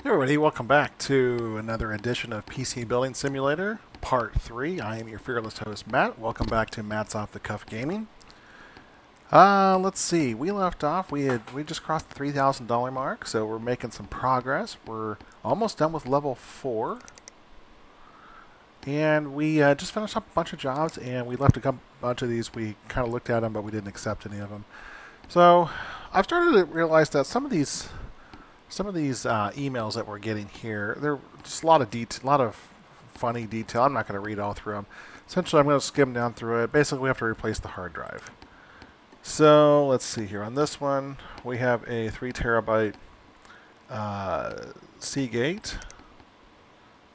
Hey everybody, welcome back to another edition of PC Building Simulator, Part 3. I am your fearless host, Matt. Welcome back to Matt's Off the Cuff Gaming. Let's see. We left off. We just crossed the $3,000 mark, so we're making some progress. We're almost done with level 4. And we just finished up a bunch of jobs, and we left a bunch of these. We kind of looked at them, but we didn't accept any of them. So I've started to realize that some of these emails that we're getting here, they're just a lot of detail, a lot of funny detail. I'm not going to read all through them. Essentially, I'm going to skim down through it. Basically, we have to replace the hard drive. So let's see here. On this one, we have a 3 terabyte uh, Seagate.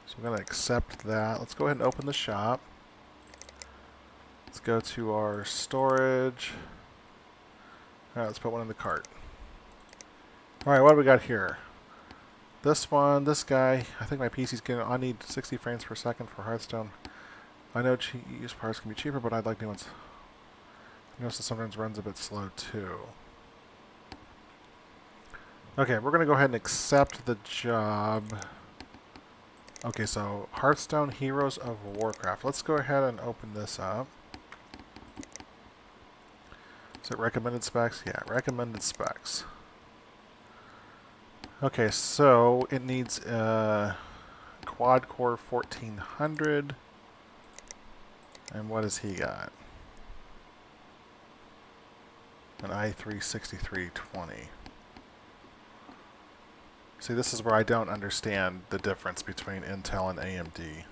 So we're going to accept that. Let's go ahead and open the shop. Let's go to our storage. All right, let's put one in the cart. All right, what do we got here? This one, this guy, I think my PC's getting, I need 60 frames per second for Hearthstone. I know used parts can be cheaper, but I'd like new ones. I notice it sometimes runs a bit slow too. Okay, we're going to go ahead and accept the job. Okay, so Hearthstone Heroes of Warcraft. Let's go ahead and open this up. Is it recommended specs? Yeah, recommended specs. Okay, so it needs a quad core 1400. And what has he got? An i3 6320. See, this is where I don't understand the difference between Intel and AMD.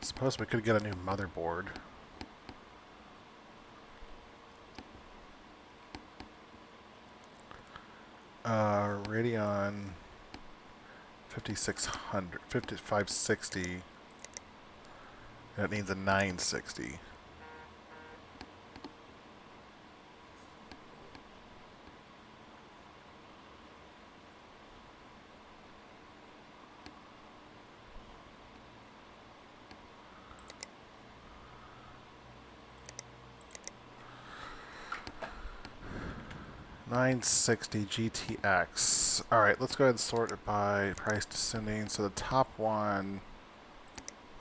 Suppose we could get a new motherboard. Radeon 5600, 5560. And it needs a 960. $960 GTX. Alright, let's go ahead and sort it by price descending. So the top one,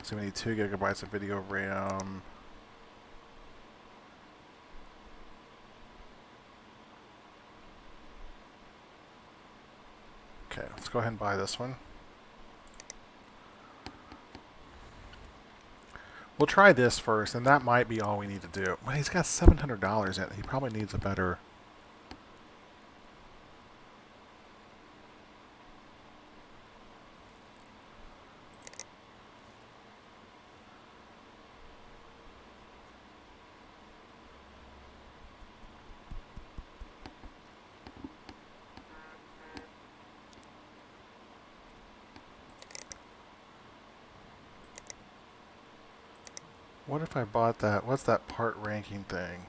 so we need 2 gigabytes of video RAM. Okay, let's go ahead and buy this one. We'll try this first, and that might be all we need to do. Well, he's got $700 in it. He probably needs a better... What if I bought that? What's that part ranking thing?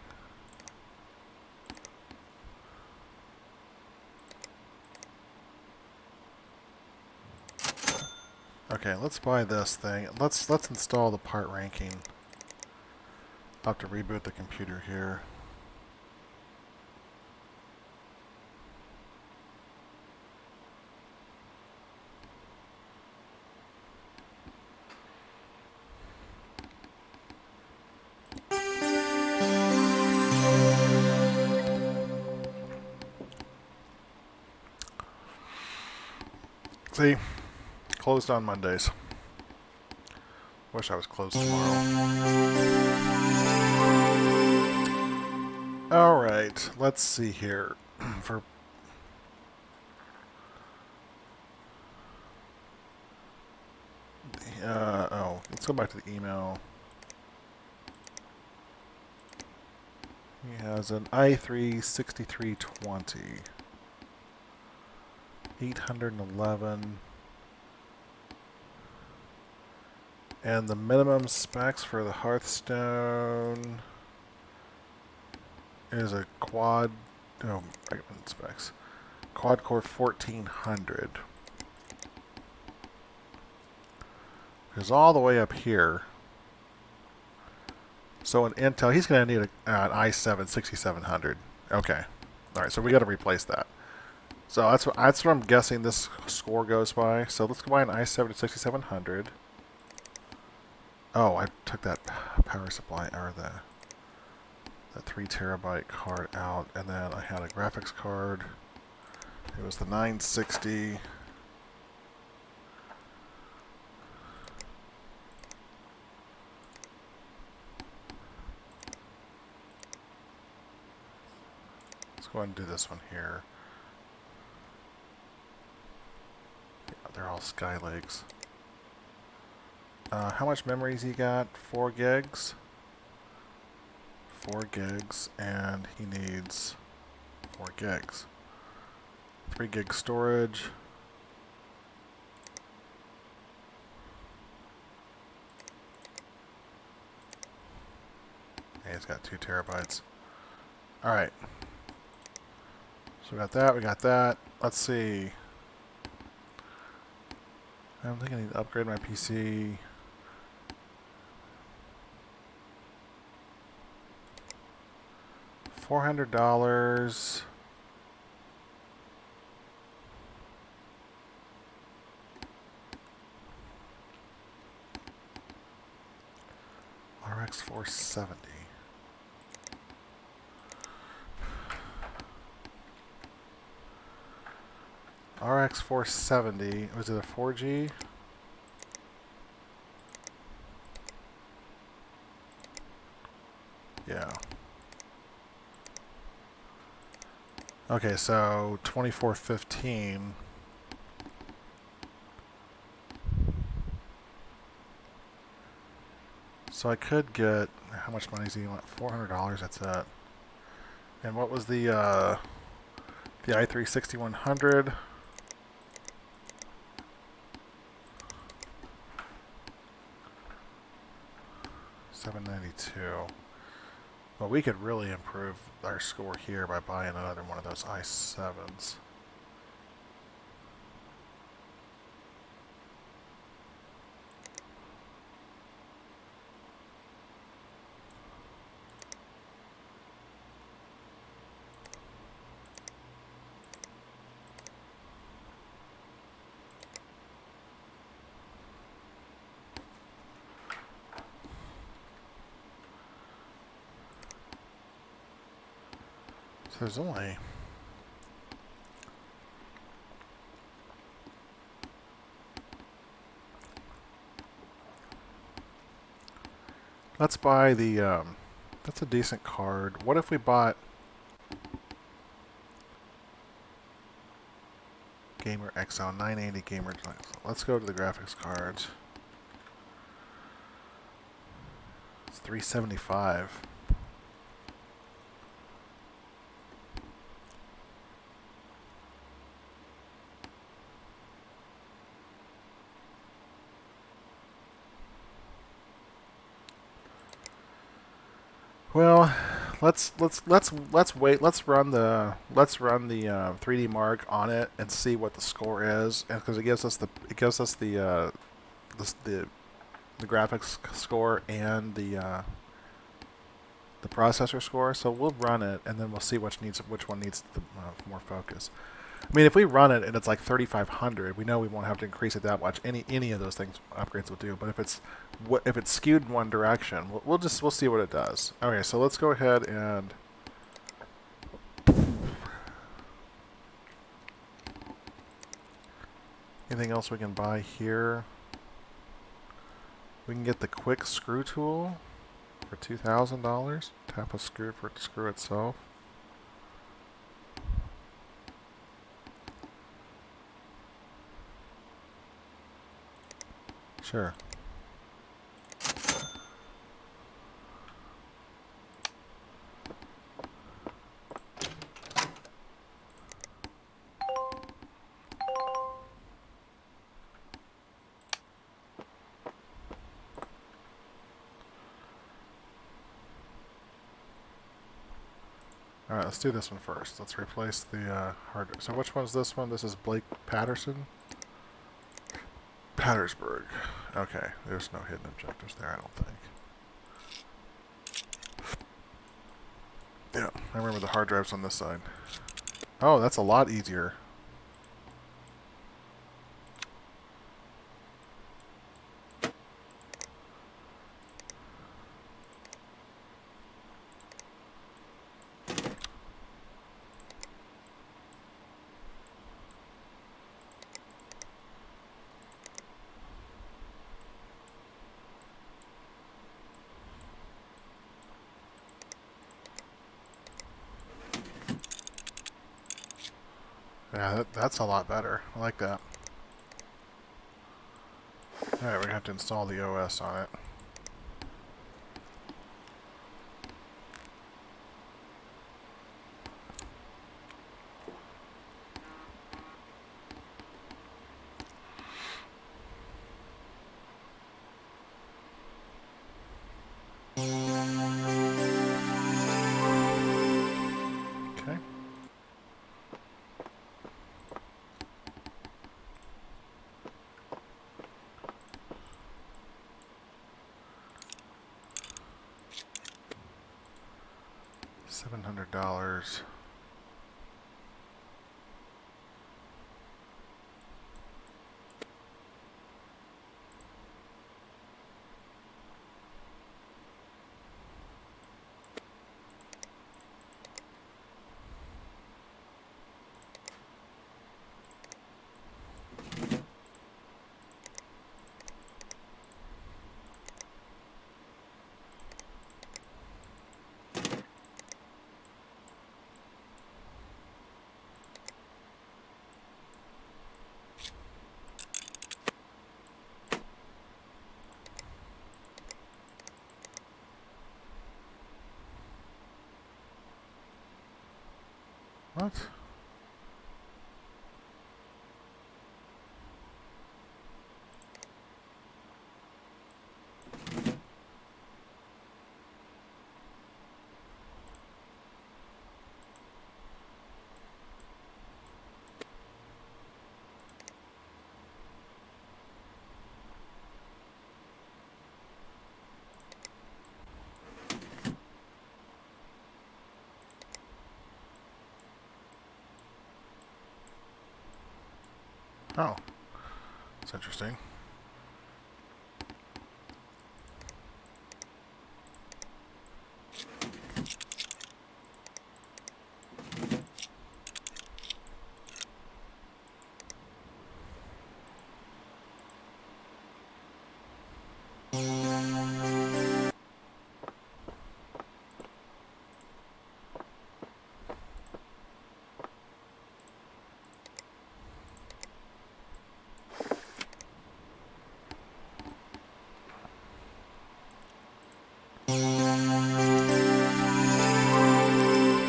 Okay, let's buy this thing. Let's install the part ranking. I'll have to reboot the computer here. See? Closed on Mondays. Wish I was closed tomorrow. Alright, let's see here. For let's go back to the email. He has an i3 6320. 811. And the minimum specs for the Hearthstone is a quad, recommended specs, quad core 1400. is all the way up here. So in Intel, he's going to need an i7 6700. Okay. All right, so we got to replace that. So that's what I'm guessing this score goes by. So let's go buy an i7 6700. Oh, I took that power supply or that 3 terabyte card out, and then I had a graphics card. It was the 960. Let's go ahead and do this one here. Yeah, they're all Skylakes. How much memory has he got? 4 gigs. 4 gigs, and he needs 4 gigs. 3 gig storage. And he's got 2 terabytes. Alright. So we got that, we got that. Let's see. I don't think I need to upgrade my PC. $400. RX 470. RX 470. Was it a 4G? Yeah. Okay, so 2415. So I could get, how much money do you want? $400. That's it. And what was the i3 6100? $792. Well, we could really improve our score here by buying another one of those i7s. So there's only... Let's buy the, that's a decent card. What if we bought Gamer XL 980 Gamer? Let's go to the graphics cards. It's $375. Well, let's wait. Let's run the 3D Mark on it and see what the score is, and because it gives us the the graphics score and the processor score. So we'll run it, and then we'll see which one needs the more focus. I mean, if we run it and it's like 3,500, we know we won't have to increase it that much. Any of those things upgrades will do. But if it's skewed in one direction, we'll see what it does. Okay, so let's go ahead and anything else we can buy here. We can get the quick screw tool for $2,000. Tap a screw for it to screw itself. Sure. Alright, let's do this one first. Let's replace the hardware. So which one's this one? This is Blake Patterson. Pattersburg. Okay, there's no hidden objectives there, I don't think. Yeah, I remember the hard drives on this side. Oh, that's a lot easier. Yeah, that's a lot better. I like that. Alright, we're going to have to install the OS on it. Okay. $700. What? Oh, that's interesting.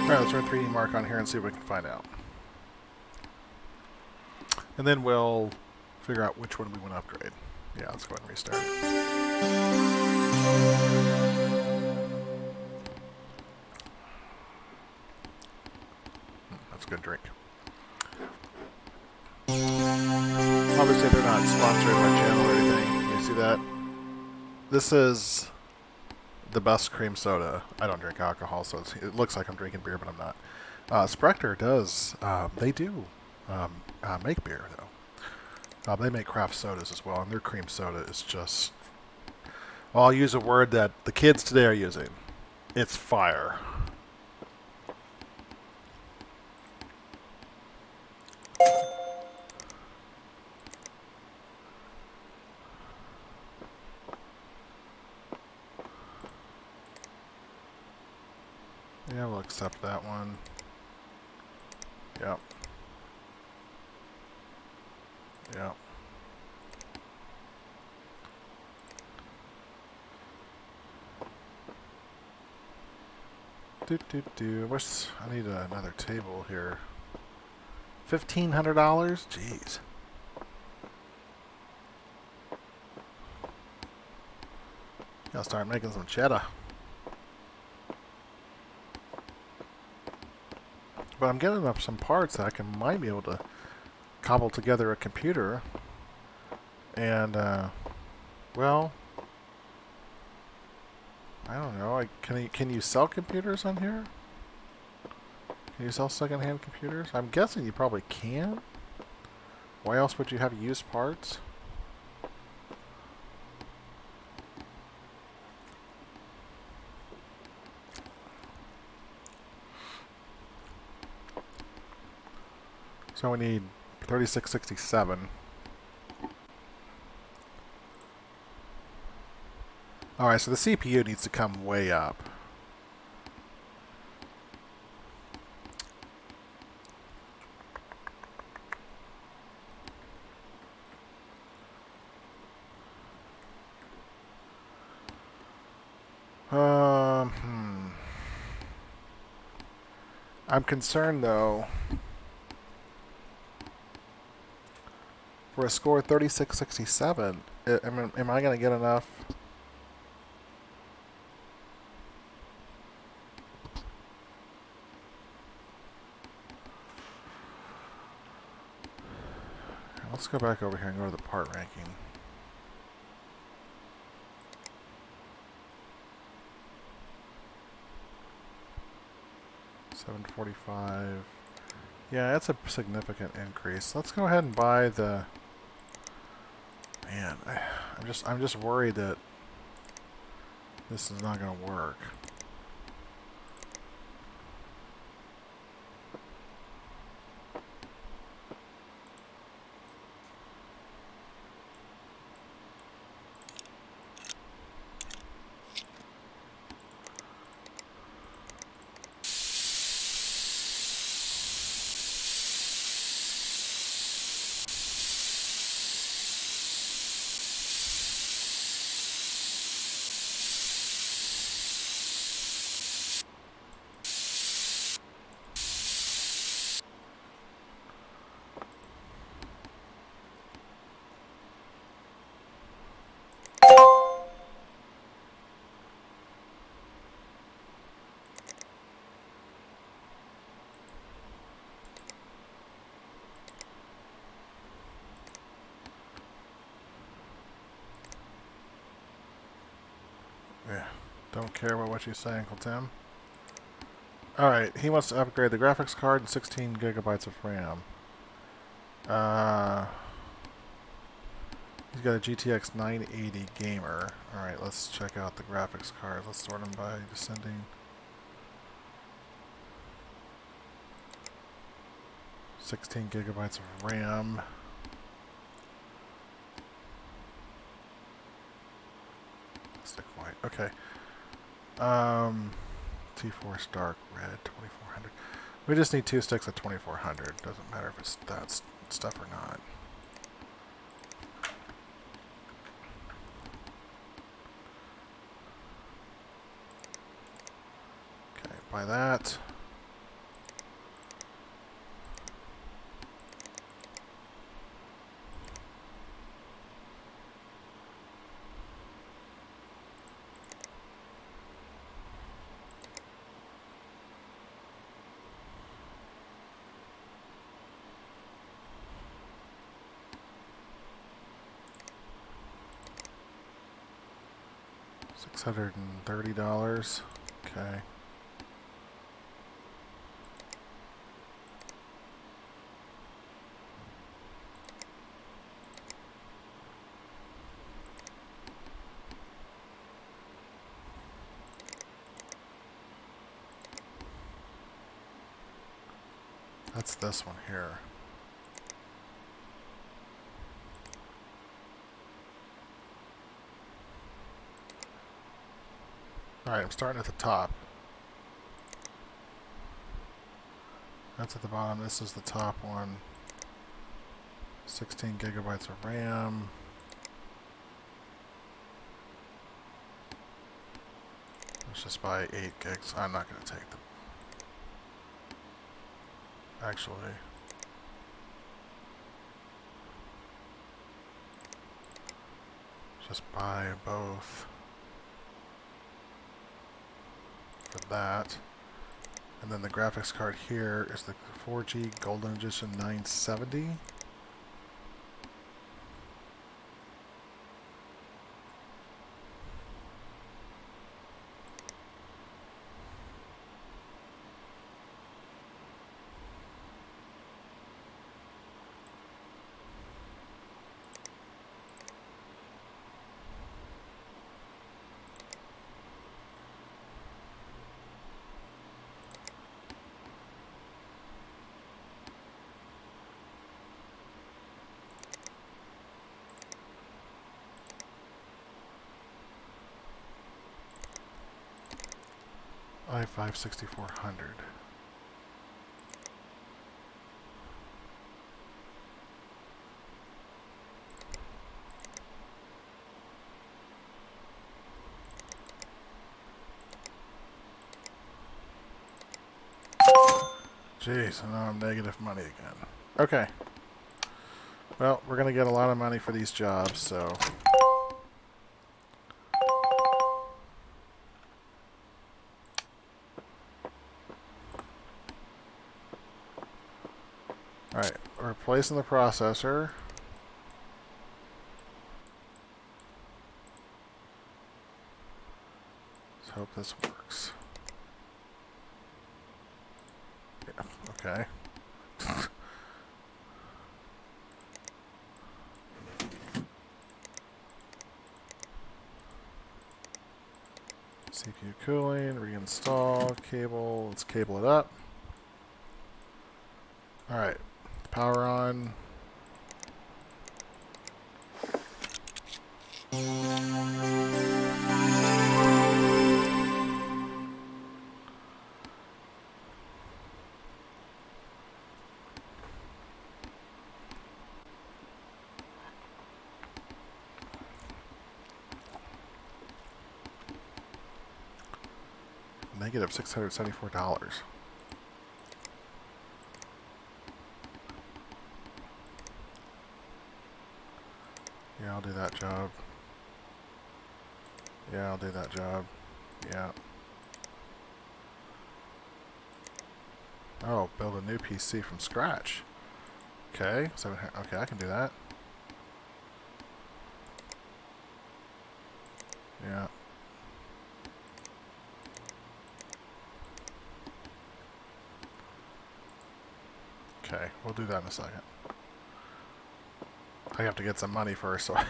Alright, let's run 3D Mark on here and see what we can find out. And then we'll figure out which one we want to upgrade. Yeah, let's go ahead and restart it. That's a good drink. Obviously, they're not sponsored my channel or anything. You see that? This is the best cream soda. I don't drink alcohol, so it looks like I'm drinking beer, but I'm not. Sprector does. They do make beer, though. They make craft sodas as well, and their cream soda is just... Well, I'll use a word that the kids today are using. It's fire. Yeah, we'll accept that one. Yep. Yep. I need another table here. $1,500? Jeez. Gotta start making some cheddar. But I'm getting up some parts that might be able to cobble together a computer. And, well, I don't know. Can you sell computers on here? Can you sell secondhand computers? I'm guessing you probably can. Why else would you have used parts? So we need 3667. Alright, so the CPU needs to come way up. I'm concerned, though, for a score of 3667, am I going to get enough? Let's go back over here and go to the part ranking. $745. Yeah, that's a significant increase. Let's go ahead and buy the. Man, I'm just worried that this is not going to work. Yeah, don't care about what you say, Uncle Tim. Alright, he wants to upgrade the graphics card and 16 gigabytes of RAM. He's got a GTX 980 gamer. Alright, let's check out the graphics card. Let's sort them by descending. 16 gigabytes of RAM. Stick white. Okay. T4 Dark Red 2400. We just need 2 sticks at 2400. Doesn't matter if it's that stuff or not. Okay, buy that. $630. Okay. That's this one here. Alright, I'm starting at the top. That's at the bottom. This is the top one. 16 gigabytes of RAM. Let's just buy 8 gigs. I'm not going to take them. Actually. Just buy both. For that. And then the graphics card here is the 4G Golden Edition 970. 5, 6400. Jeez, and now I'm negative money again. Okay. Well, we're going to get a lot of money for these jobs, so... Alright, we're replacing the processor. Let's hope this works. Yeah, okay. CPU cooling, reinstall, cable, let's cable it up. Alright, power on. Negative $674. Yeah, I'll do that job. Yeah, I'll do that job. Yeah. Oh, build a new PC from scratch. Okay, okay, I can do that. Yeah. Okay, we'll do that in a second. I have to get some money first, so I'm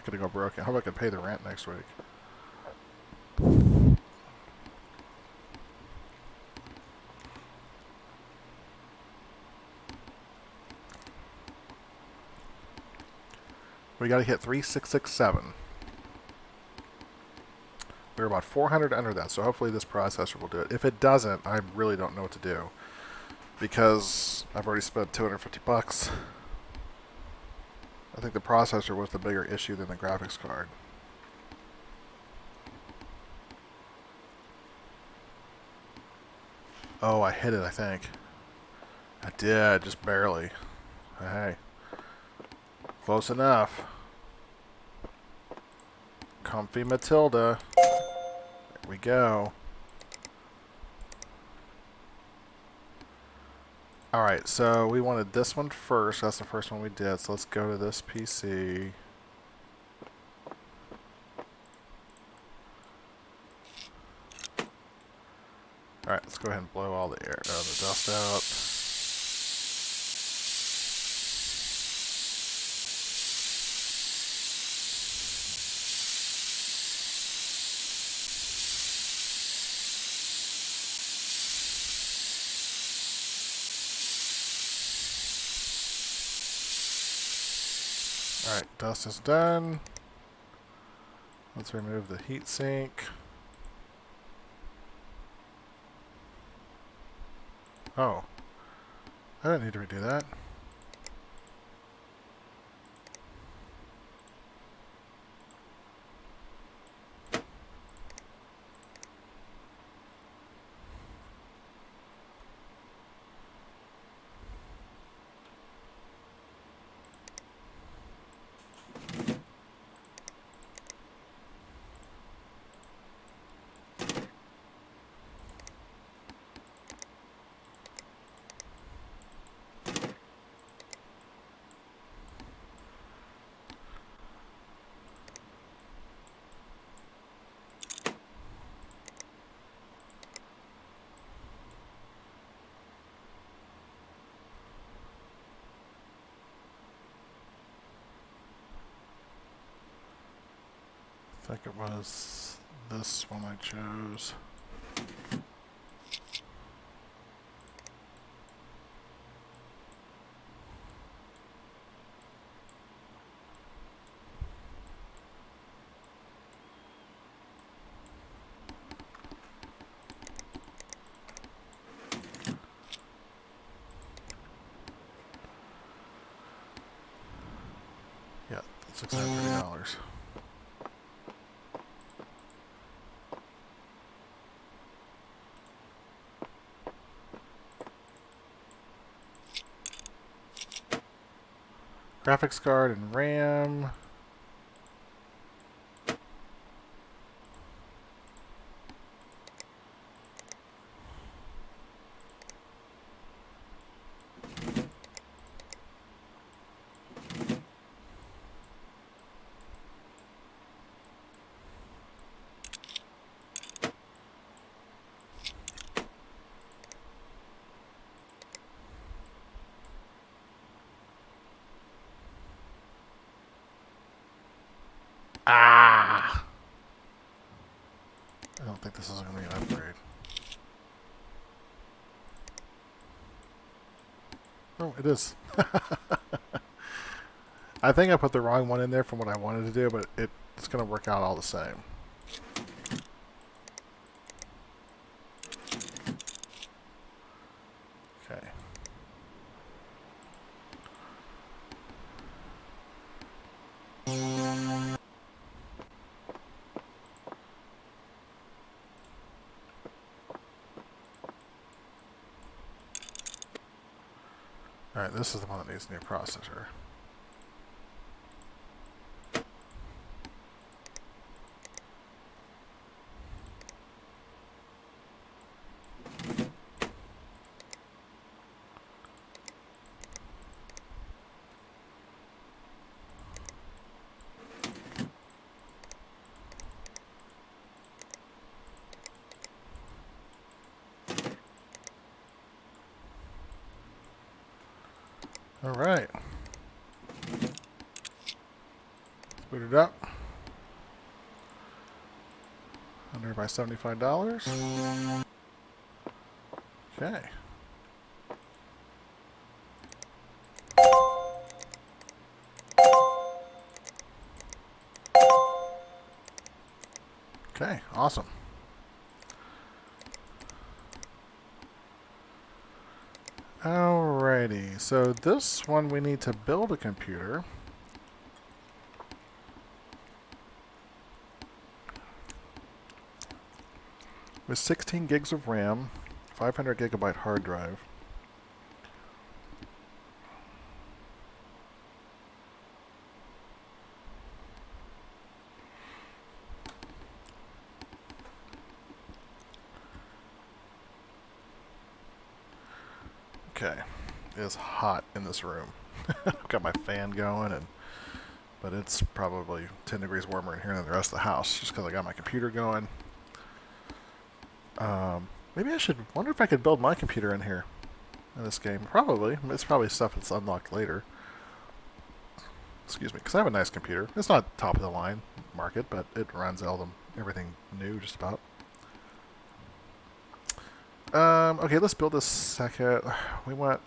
gonna go broke. I hope I can pay the rent next week. We gotta hit 3667. We're about 400 under that, so hopefully this processor will do it. If it doesn't, I really don't know what to do, because I've already spent 250 bucks. I think the processor was the bigger issue than the graphics card. Oh, I hit it, I think. I did, just barely. Hey. Close enough. Comfy Matilda. There we go. Alright, so we wanted this one first. That's the first one we did. So let's go to this PC. Alright, let's go ahead and blow all the air, the dust out. Alright, dust is done. Let's remove the heatsink. Oh. I didn't need to redo that. I think it was this one I chose. Yeah, $630. Graphics card and RAM. Ah! I don't think this is going to be an upgrade. Oh, it is. I think I put the wrong one in there from what I wanted to do, but it's going to work out all the same. Okay. Alright, this is the one that needs a new processor. Alright. Let's boot it up. Under by $75. Okay. Okay, awesome. Alrighty, so this one we need to build a computer. With 16 gigs of RAM, 500 gigabyte hard drive. Okay, it is hot in this room. I've got my fan going, but it's probably 10 degrees warmer in here than the rest of the house, just because I got my computer going. Maybe I should wonder if I could build my computer in here in this game. Probably. It's probably stuff that's unlocked later. Excuse me, because I have a nice computer. It's not top of the line market, but it runs everything new just about. Okay, let's build this second. We want.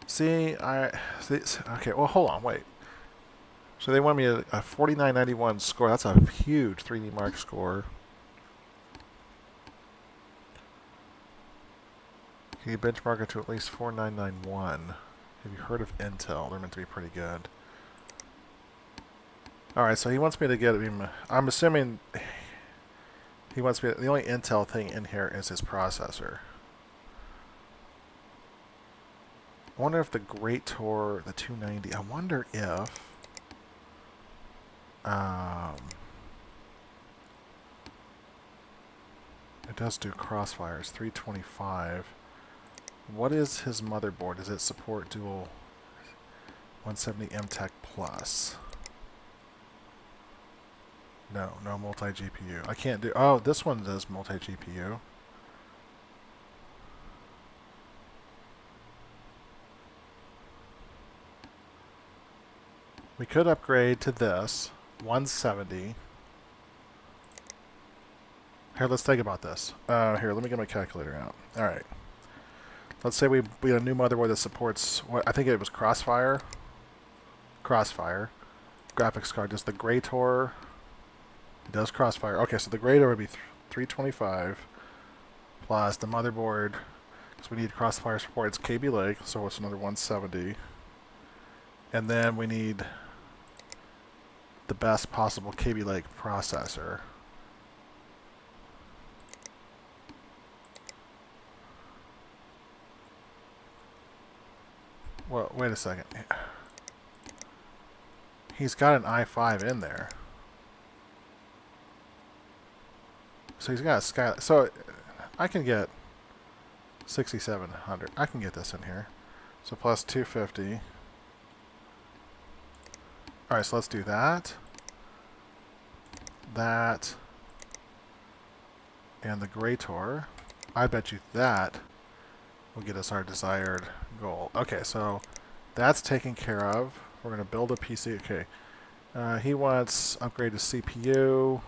See, okay, well, hold on, wait. So they want me a 4991 score. That's a huge 3D Mark score. Can you benchmark it to at least 4991? Have you heard of Intel? They're meant to be pretty good. Alright, so he wants me to get him. I'm assuming he wants me. The only Intel thing in here is his processor. I wonder if the Great Tour, the 290. I wonder if. It does do crossfires, 325. What is his motherboard? Does it support dual 170 MTech Plus? No, no multi-GPU. I can't do... Oh, this one does multi-GPU. We could upgrade to this, 170. Here, let's think about this. Here, let me get my calculator out. Alright. Let's say we get a new motherboard that supports... What I think it was Crossfire. Crossfire. Graphics card. Does the Grey Tor... It does Crossfire. Okay, so the Grey Tor would be 325 plus the motherboard, because we need Crossfire support. It's KB Lake, so it's another 170. And then we need the best possible KB Lake processor. Well, wait a second. He's got an i5 in there. So he's got a Sky. So I can get 6700. I can get this in here. So plus 250. Alright, so let's do that. That. And the Greator. I bet you that will get us our desired goal. Okay, so that's taken care of. We're going to build a PC. Okay. He wants upgraded CPU.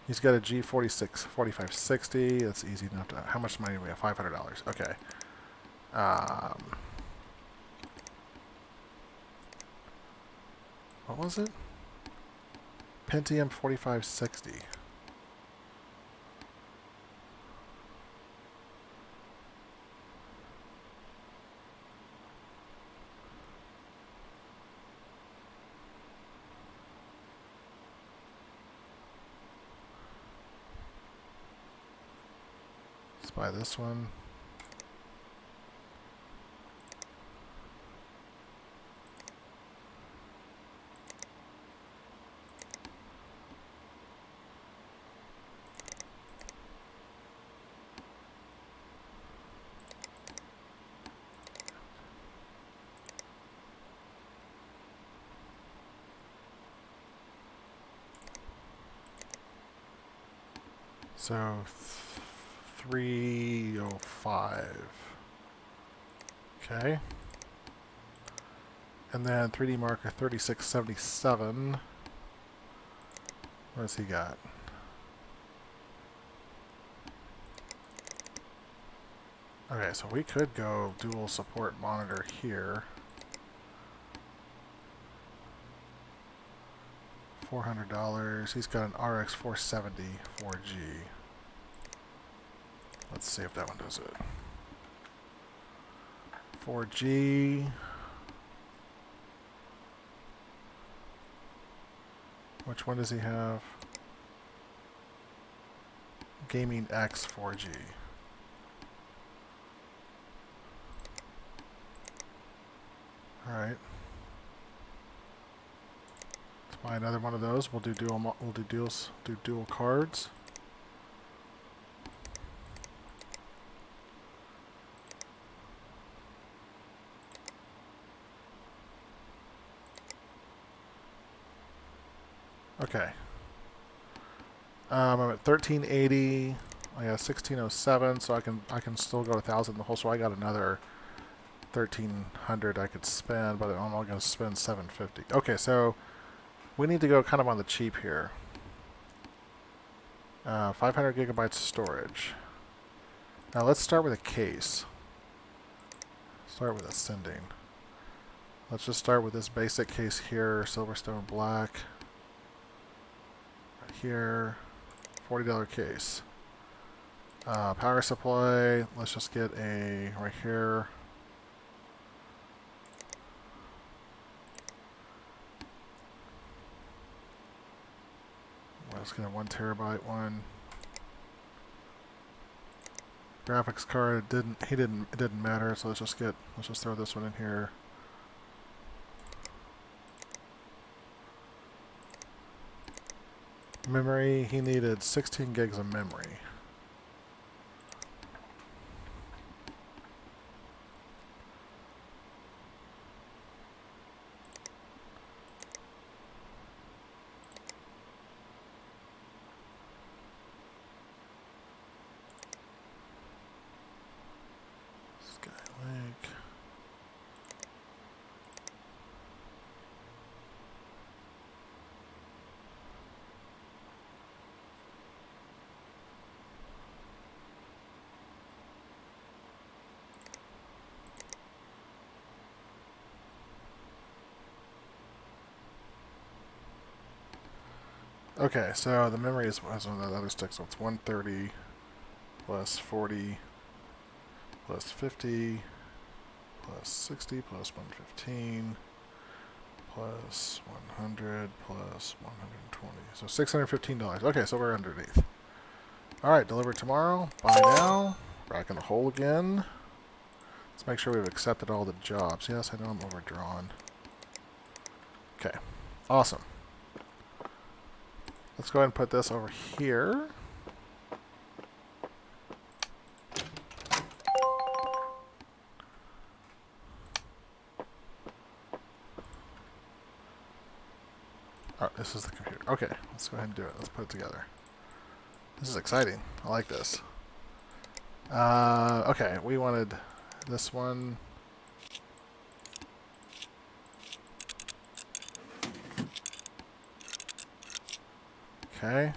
He's got a G46 4560. That's easy enough to... How much money do we have? $500. Okay. What was it? Pentium 4560. Let's buy this one. So 305. Okay. And then 3D marker 3677. What's he got? Okay, so we could go dual support monitor here. $400. He's got an RX 470 4G. Let's see if that one does it. 4G. Which one does he have? Gaming X 4G. Alright. Let's buy another one of those. We'll do dual cards. Okay. I'm at 1380. I got 1607, so I can still go 1,000 in the hole. So I got another 1,300 I could spend, but I'm only going to spend 750. Okay, so we need to go kind of on the cheap here. 500 gigabytes storage. Now let's start with a case. Start with ascending. Let's just start with this basic case here, Silverstone Black. Here, $40 case. Power supply, let's just get a right here. Let's get a 1 terabyte one. Graphics card it didn't matter, so let's just throw this one in here. Memory, he needed 16 gigs of memory. Skylake. Okay, so the memory is one of the other sticks, so it's 130 plus 40 plus 50 plus 60 plus 115 plus 100 plus 120. So $615. Okay, so we're underneath. All right, deliver tomorrow. Buy now. Back in the hole again. Let's make sure we've accepted all the jobs. Yes, I know I'm overdrawn. Okay, awesome. Let's go ahead and put this over here. Oh, this is the computer. Okay, let's go ahead and do it. Let's put it together. This is exciting. I like this. Okay, we wanted this one. Okay.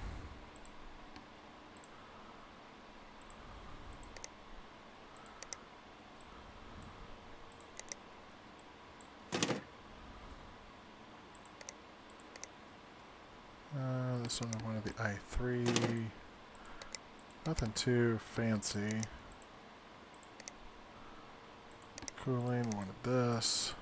This one I wanted the i3. Nothing too fancy. Cooling, we wanted this.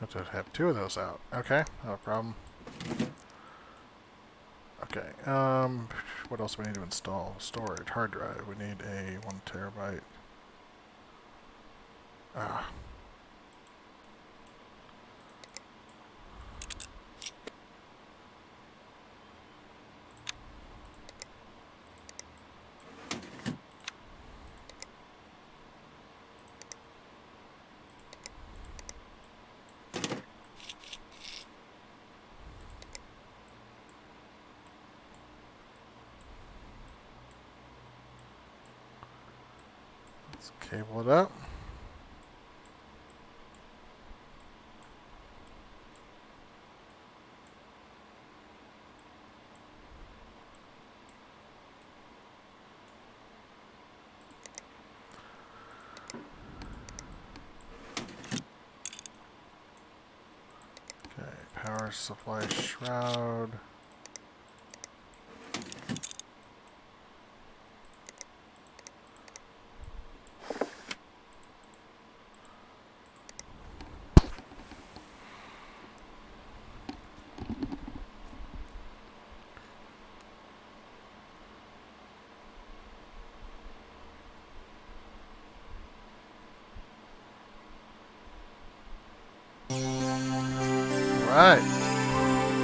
Have to have two of those out. Okay, no problem. Okay, what else do we need to install? Storage, hard drive. We need a 1 terabyte. Ah. Let's cable it up. Okay, power supply shroud. Alright.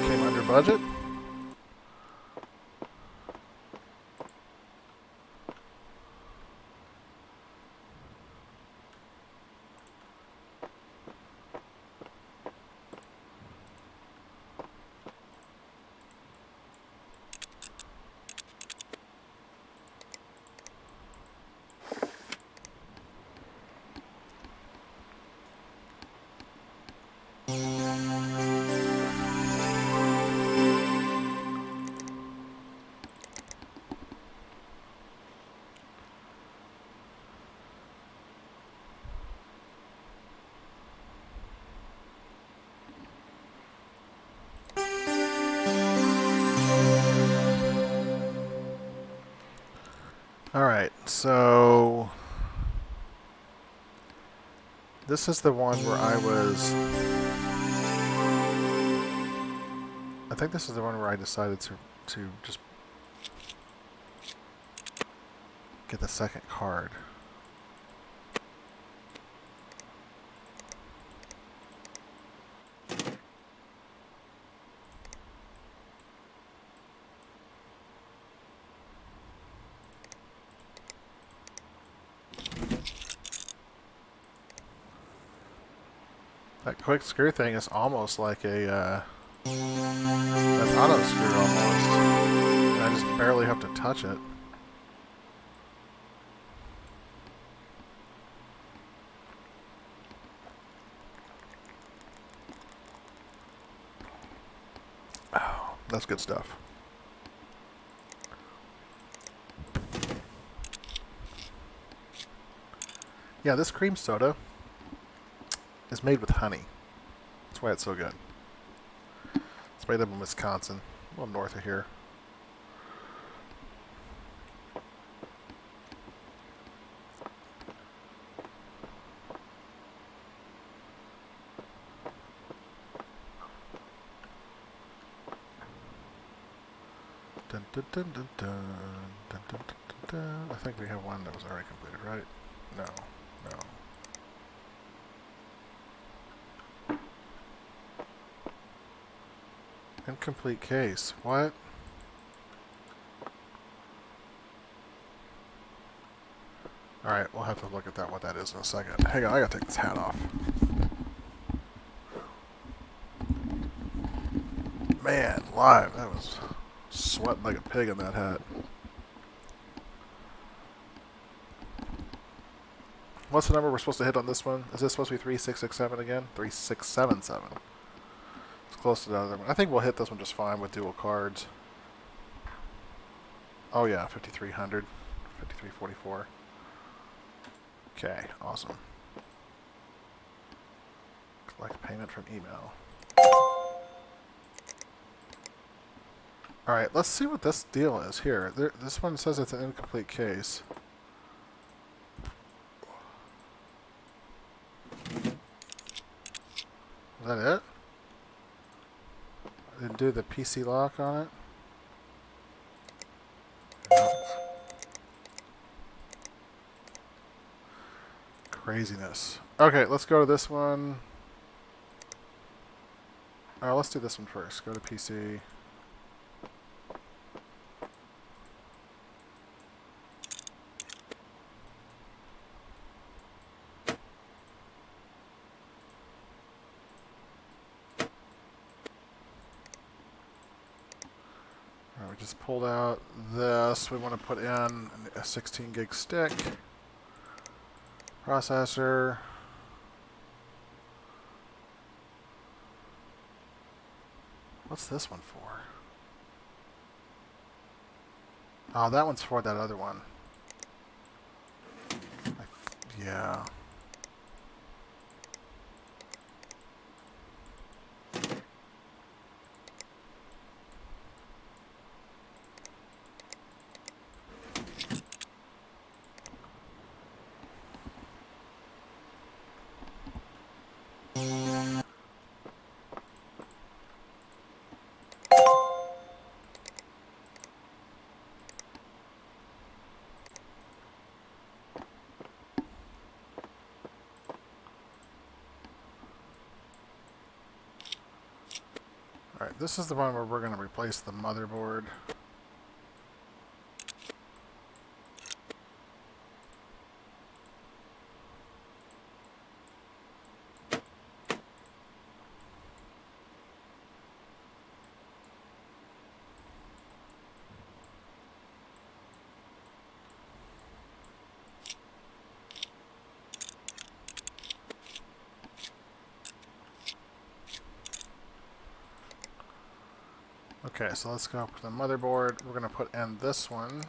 Came under budget. Alright, so this is the one where I think this is the one where I decided to just get the second card. That quick screw thing is almost like an auto screw almost. And I just barely have to touch it. Oh, that's good stuff. Yeah, this cream soda is made with honey. That's why it's so good. It's made up in Wisconsin, a little north of here. Dun, dun, dun, dun, dun, dun, dun, dun, dun. I think we have one that was already completed, right? No, no. Incomplete case. What? Alright, we'll have to look at that, what that is in a second. Hang on, I gotta take this hat off. Man, live, that was sweating like a pig in that hat. What's the number we're supposed to hit on this one? Is this supposed to be 3667 again? 3677. It's close to the other one. I think we'll hit this one just fine with dual cards. Oh yeah, 5300. 5344. Okay, awesome. Collect payment from email. Alright, let's see what this deal is here. This one says it's an incomplete case. Is that it? I didn't do the PC lock on it? Craziness. Okay, let's go to this one. Alright, let's do this one first. Go to PC. Alright, we just pulled out this. We want to put in a 16 gig stick. Processor. What's this one for? Oh, that one's for that other one. Yeah. Alright, this is the one where we're going to replace the motherboard. Okay, so let's go up to the motherboard. We're going to put in this one.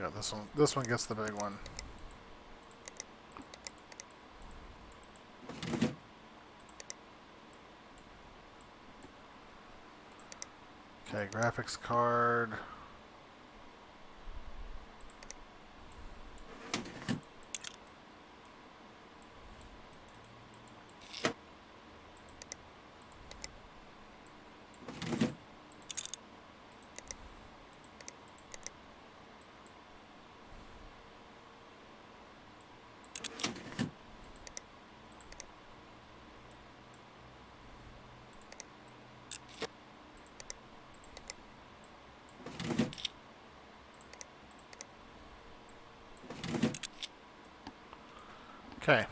Yeah, this one gets the big one. Okay, graphics card. Okay.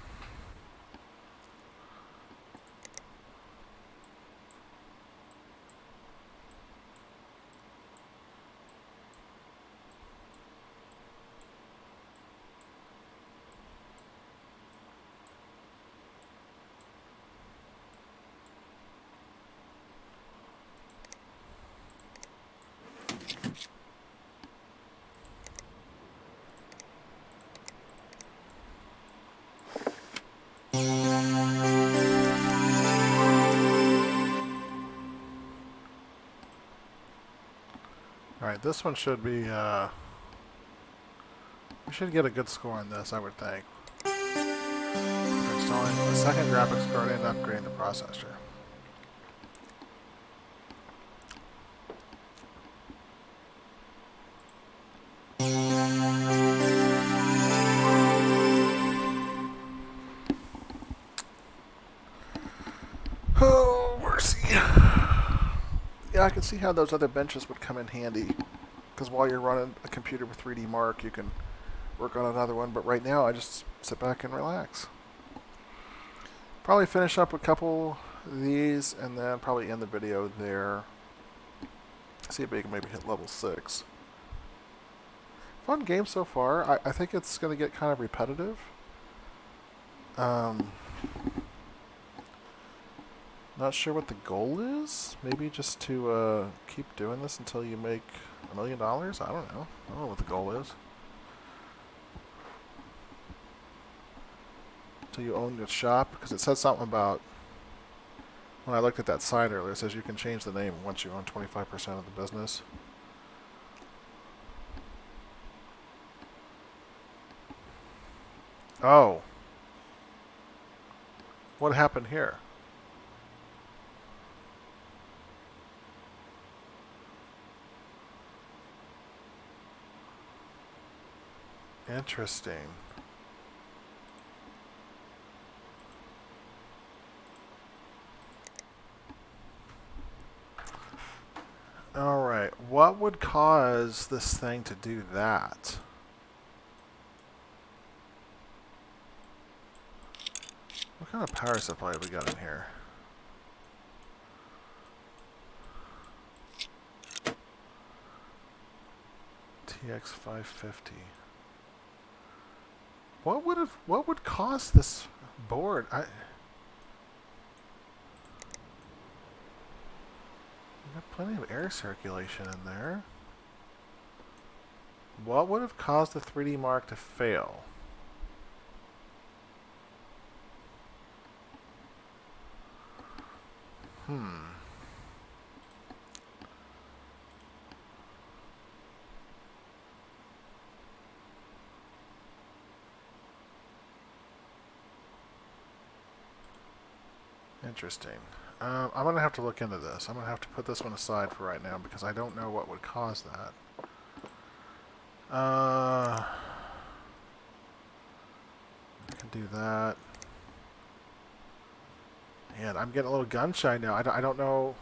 Alright, this one should be, we should get a good score on this, I would think. We're installing a second graphics card and upgrading the processor. Oh, mercy. Yeah, I can see how those other benches would come in handy. Because while you're running a computer with 3D Mark, you can work on another one. But right now, I just sit back and relax. Probably finish up a couple of these and then probably end the video there. See if we can maybe hit level 6. Fun game so far. I think it's going to get kind of repetitive. Not sure what the goal is. Maybe just to keep doing this until you make $1 million? I don't know. I don't know what the goal is. Until you own your shop? Because it says something about... When I looked at that site earlier, it says you can change the name once you own 25% of the business. Oh. What happened here? Interesting. Alright, what would cause this thing to do that? What kind of power supply have we got in here? TX550. What would cause this board? I got plenty of air circulation in there. What would have caused the 3D Mark to fail? Interesting. I'm going to have to look into this. I'm going to have to put this one aside for right now because I don't know what would cause that. I can do that. Man, I'm getting a little gun shy now. I don't know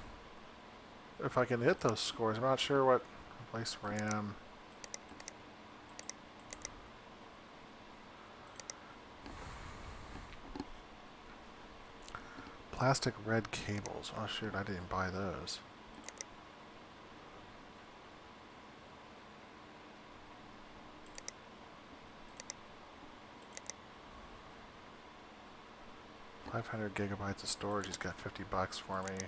if I can hit those scores. I'm not sure what... Replace RAM. Plastic red cables. Oh shoot, I didn't buy those. $500 gigabytes of storage. He's got $50 for me.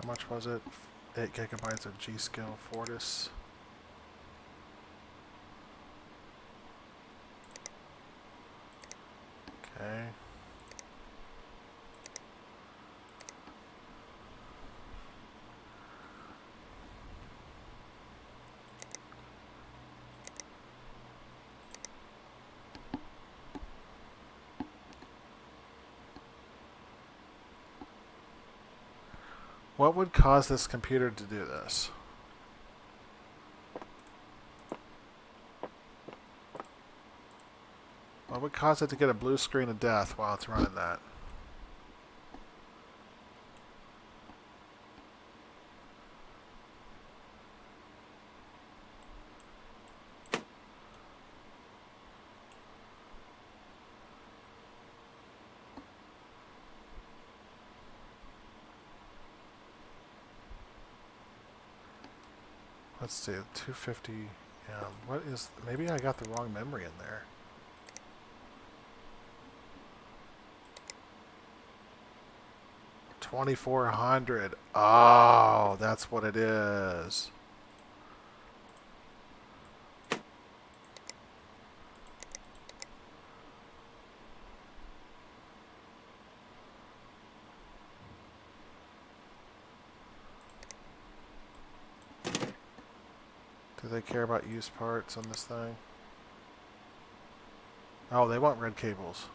How much was it? 8 gigabytes of G-Skill Fortis. Okay. What would cause this computer to do this? What would cause it to get a blue screen of death while it's running that? Let's see, 250. Yeah, what is... Maybe I got the wrong memory in there. $2,400. Oh, that's what it is. Do they care about used parts on this thing? Oh, they want red cables.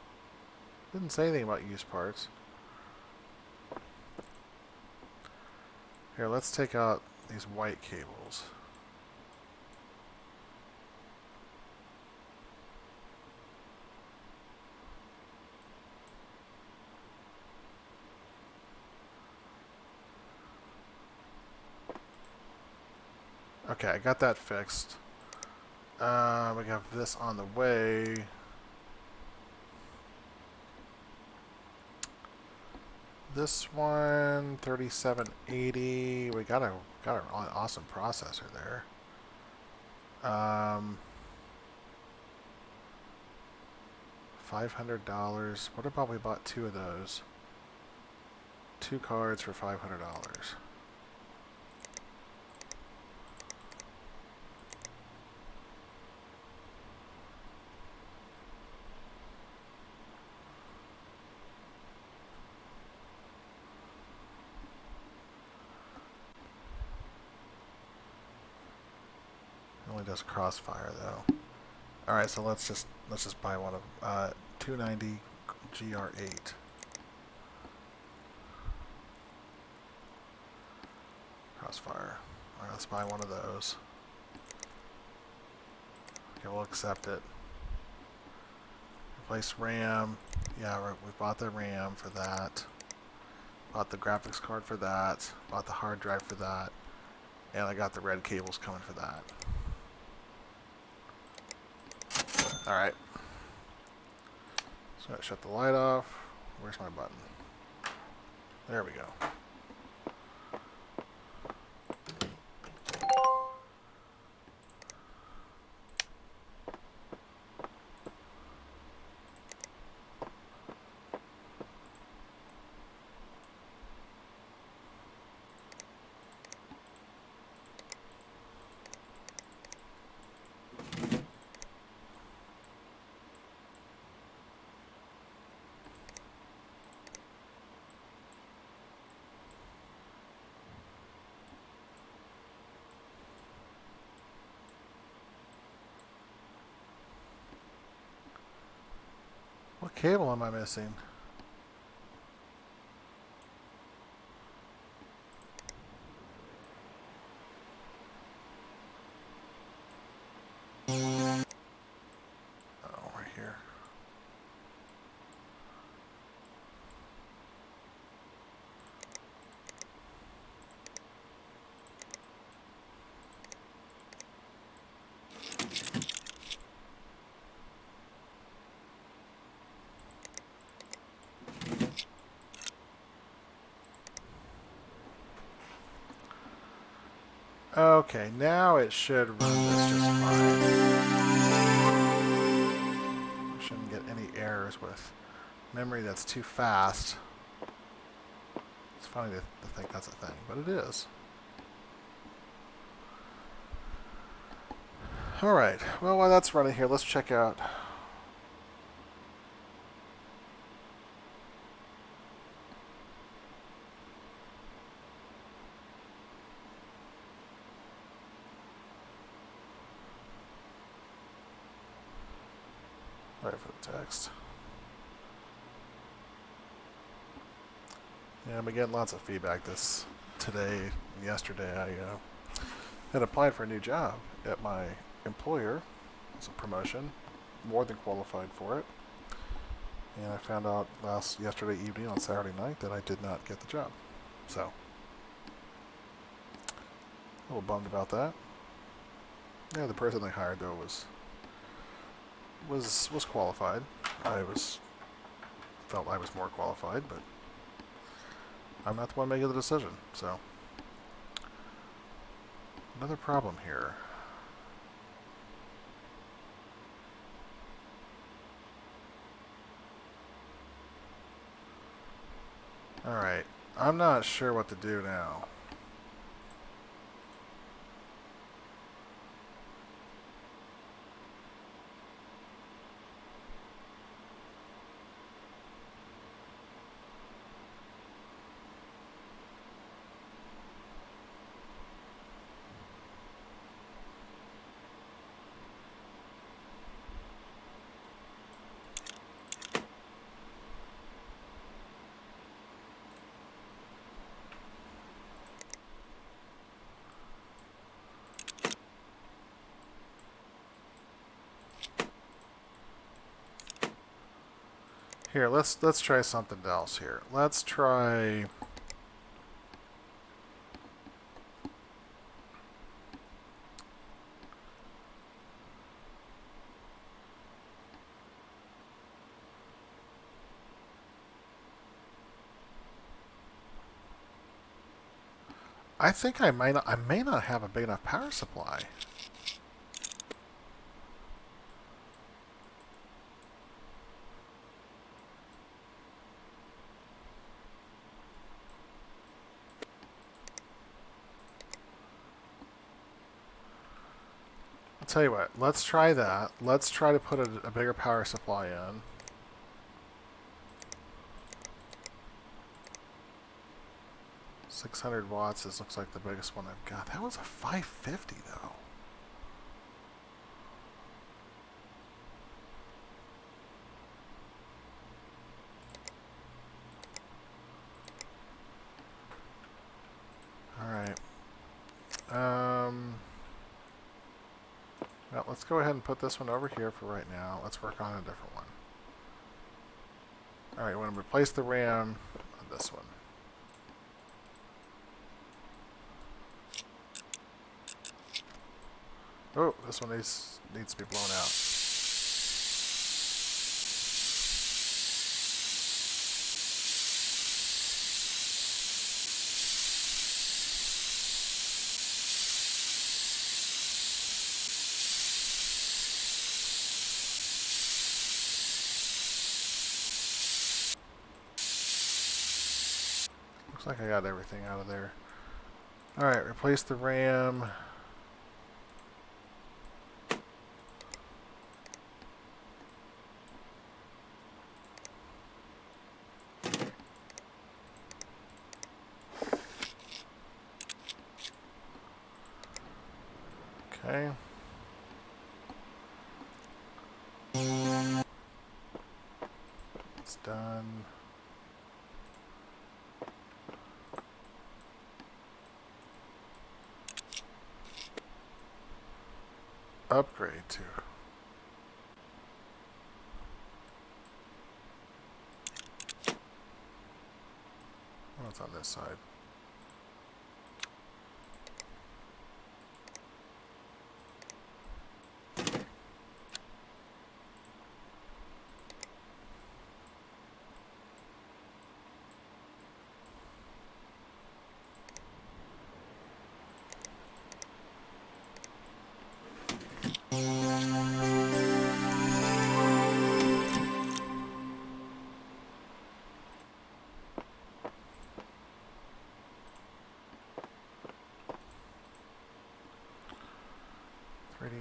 Didn't say anything about used parts. Here, let's take out these white cables. Okay, I got that fixed. We have this on the way. This one, 3780. We got an awesome processor there. $500. What about we bought 2 of those? 2 cards for $500. Only does crossfire though. All right, so let's just buy one of 290 GR8. Crossfire. All right, let's buy one of those. Okay, we'll accept it. Replace RAM. Yeah, we bought the RAM for that. Bought the graphics card for that. Bought the hard drive for that. And I got the red cables coming for that. Alright. So I shut the light off. Where's my button? There we go. What cable am I missing? Oh, right here. Okay, now it should run this just fine. We shouldn't get any errors with memory that's too fast. It's funny to think that's a thing, but it is. Alright, well, while that's running here, let's check out... Sorry for the text. Yeah, I'm getting lots of feedback this today and yesterday I had applied for a new job at my employer. It's a promotion, more than qualified for it. And I found out yesterday evening on Saturday night that I did not get the job. So, a little bummed about that. Yeah, the person they hired though was qualified. Felt I was more qualified, but I'm not the one making the decision. So, another problem here. Alright, I'm not sure what to do now. Here, let's try something else here. Let's try. I think I may not have a big enough power supply. I'll tell you what, let's try that. Let's try to put a bigger power supply in. $600 this looks like the biggest one I've got. That was a 550 though. Alright. Well, let's go ahead and put this one over here for right now. Let's work on a different one. Alright, we're going to replace the RAM on this one. Oh, this one needs to be blown out. Looks like I got everything out of there. Alright, replace the RAM. Okay. It's done. Upgrade to. What's on this side?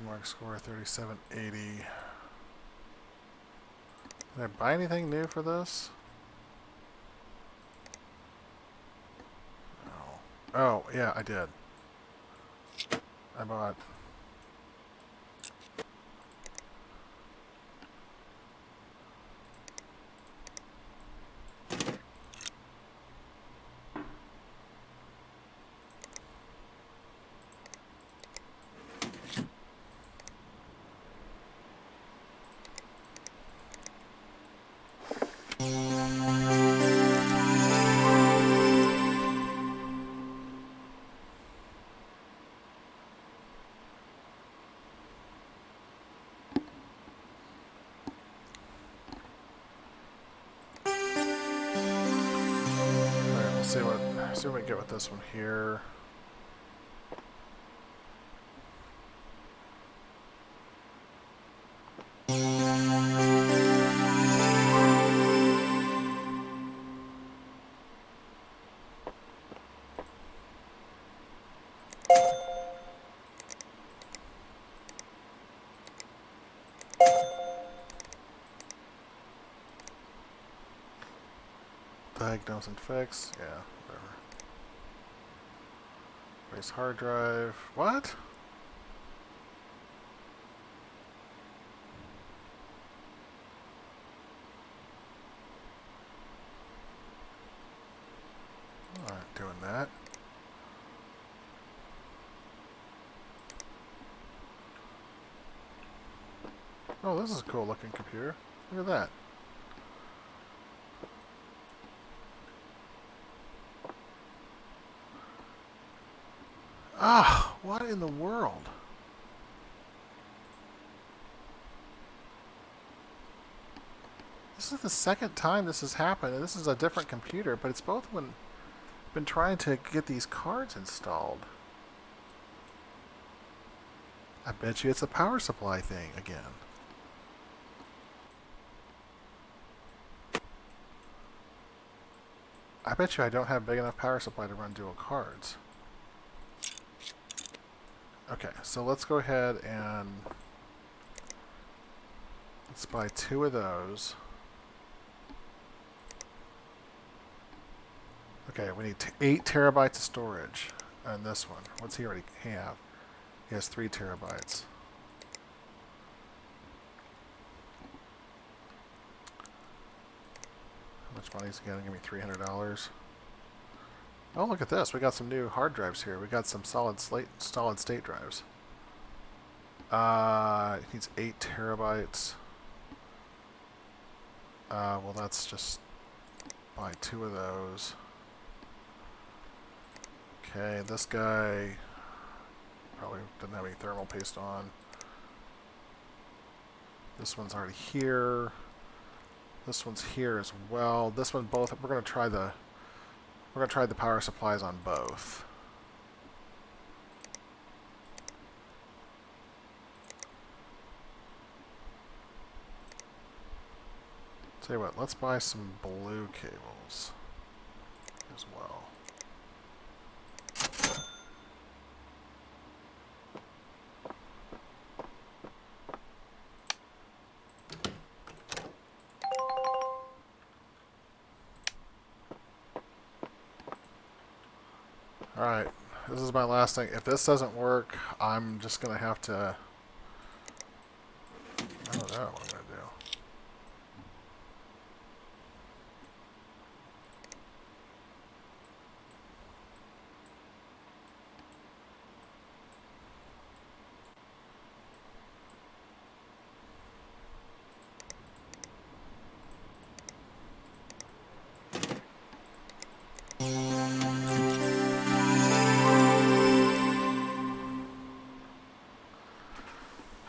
Mark score 3780. Did I buy anything new for this? No. Oh, yeah, I did. I bought. see what we get with this one here. Diagnose and fix. Yeah, whatever. Erase hard drive. What? I'm not doing that. Oh, this is a cool looking computer. Look at that. Ah, what in the world? This is the second time this has happened, and this is a different computer, but it's both when been trying to get these cards installed. I bet you it's a power supply thing again. I bet you I don't have big enough power supply to run dual cards. Okay, so let's go ahead and let's buy 2 of those. Okay, we need 8 terabytes of storage on this one. What's he already have? He has 3 terabytes. How much money is he going to give me? $300. Oh, look at this. We got some new hard drives here. We got some solid state drives. It needs 8 terabytes. Well, that's just buy 2 of those. Okay, this guy probably didn't have any thermal paste on. This one's already here. This one's here as well. This one both. We're gonna try the power supplies on both. Tell you what, let's buy some blue cables as well. Alright, this is my last thing. If this doesn't work, I'm just going to have to... I don't know what I'm going to do.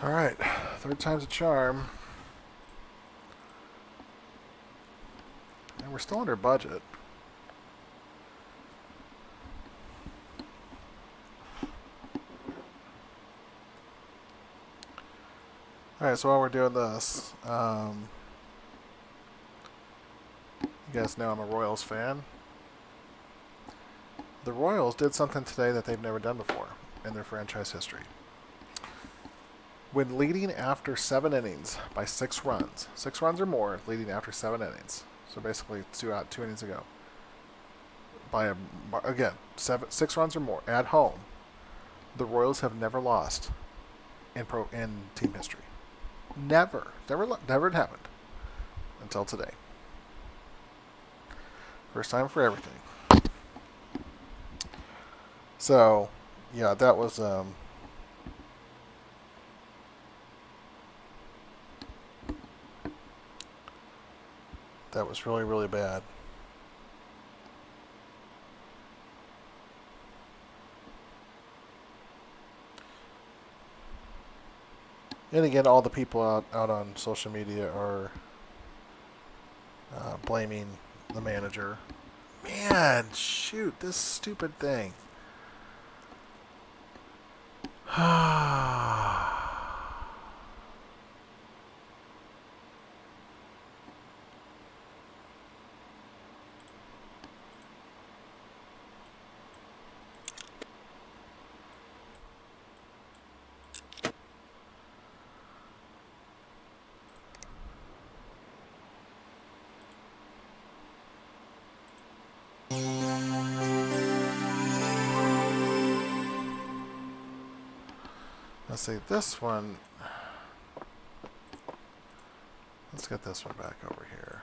Alright, 3rd time's a charm. And we're still under budget. Alright, so while we're doing this, you guys know I'm a Royals fan. The Royals did something today that they've never done before in their franchise history. When leading after 7 innings by 6 runs, 6 runs or more, leading after 7 innings. So basically 2 innings ago. By again, 6 runs or more at home, the Royals have never lost in team history. Never had happened until today. First time for everything. So, yeah, that was really, really bad. And again, all the people out on social media are blaming the manager Man, shoot, this stupid thing. Let's see, this one. Let's get this one back over here.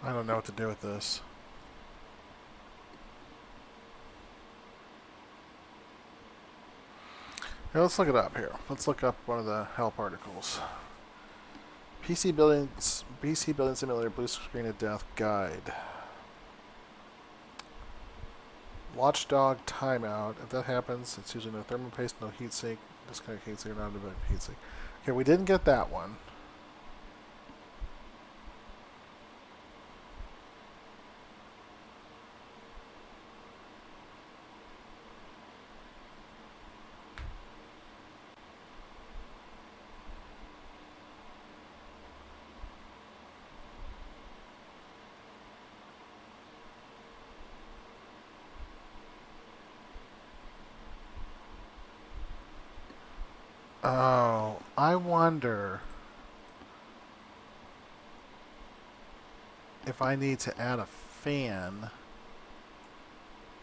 I don't know what to do with this. Here, let's look it up here. Let's look up one of the help articles. PC Building Simulator Blue Screen of Death Guide. Watchdog timeout. If that happens, it's usually no thermal paste, no heatsink. Disconnect heatsink or not a heatsink. Okay, we didn't get that one. Oh, I wonder if I need to add a fan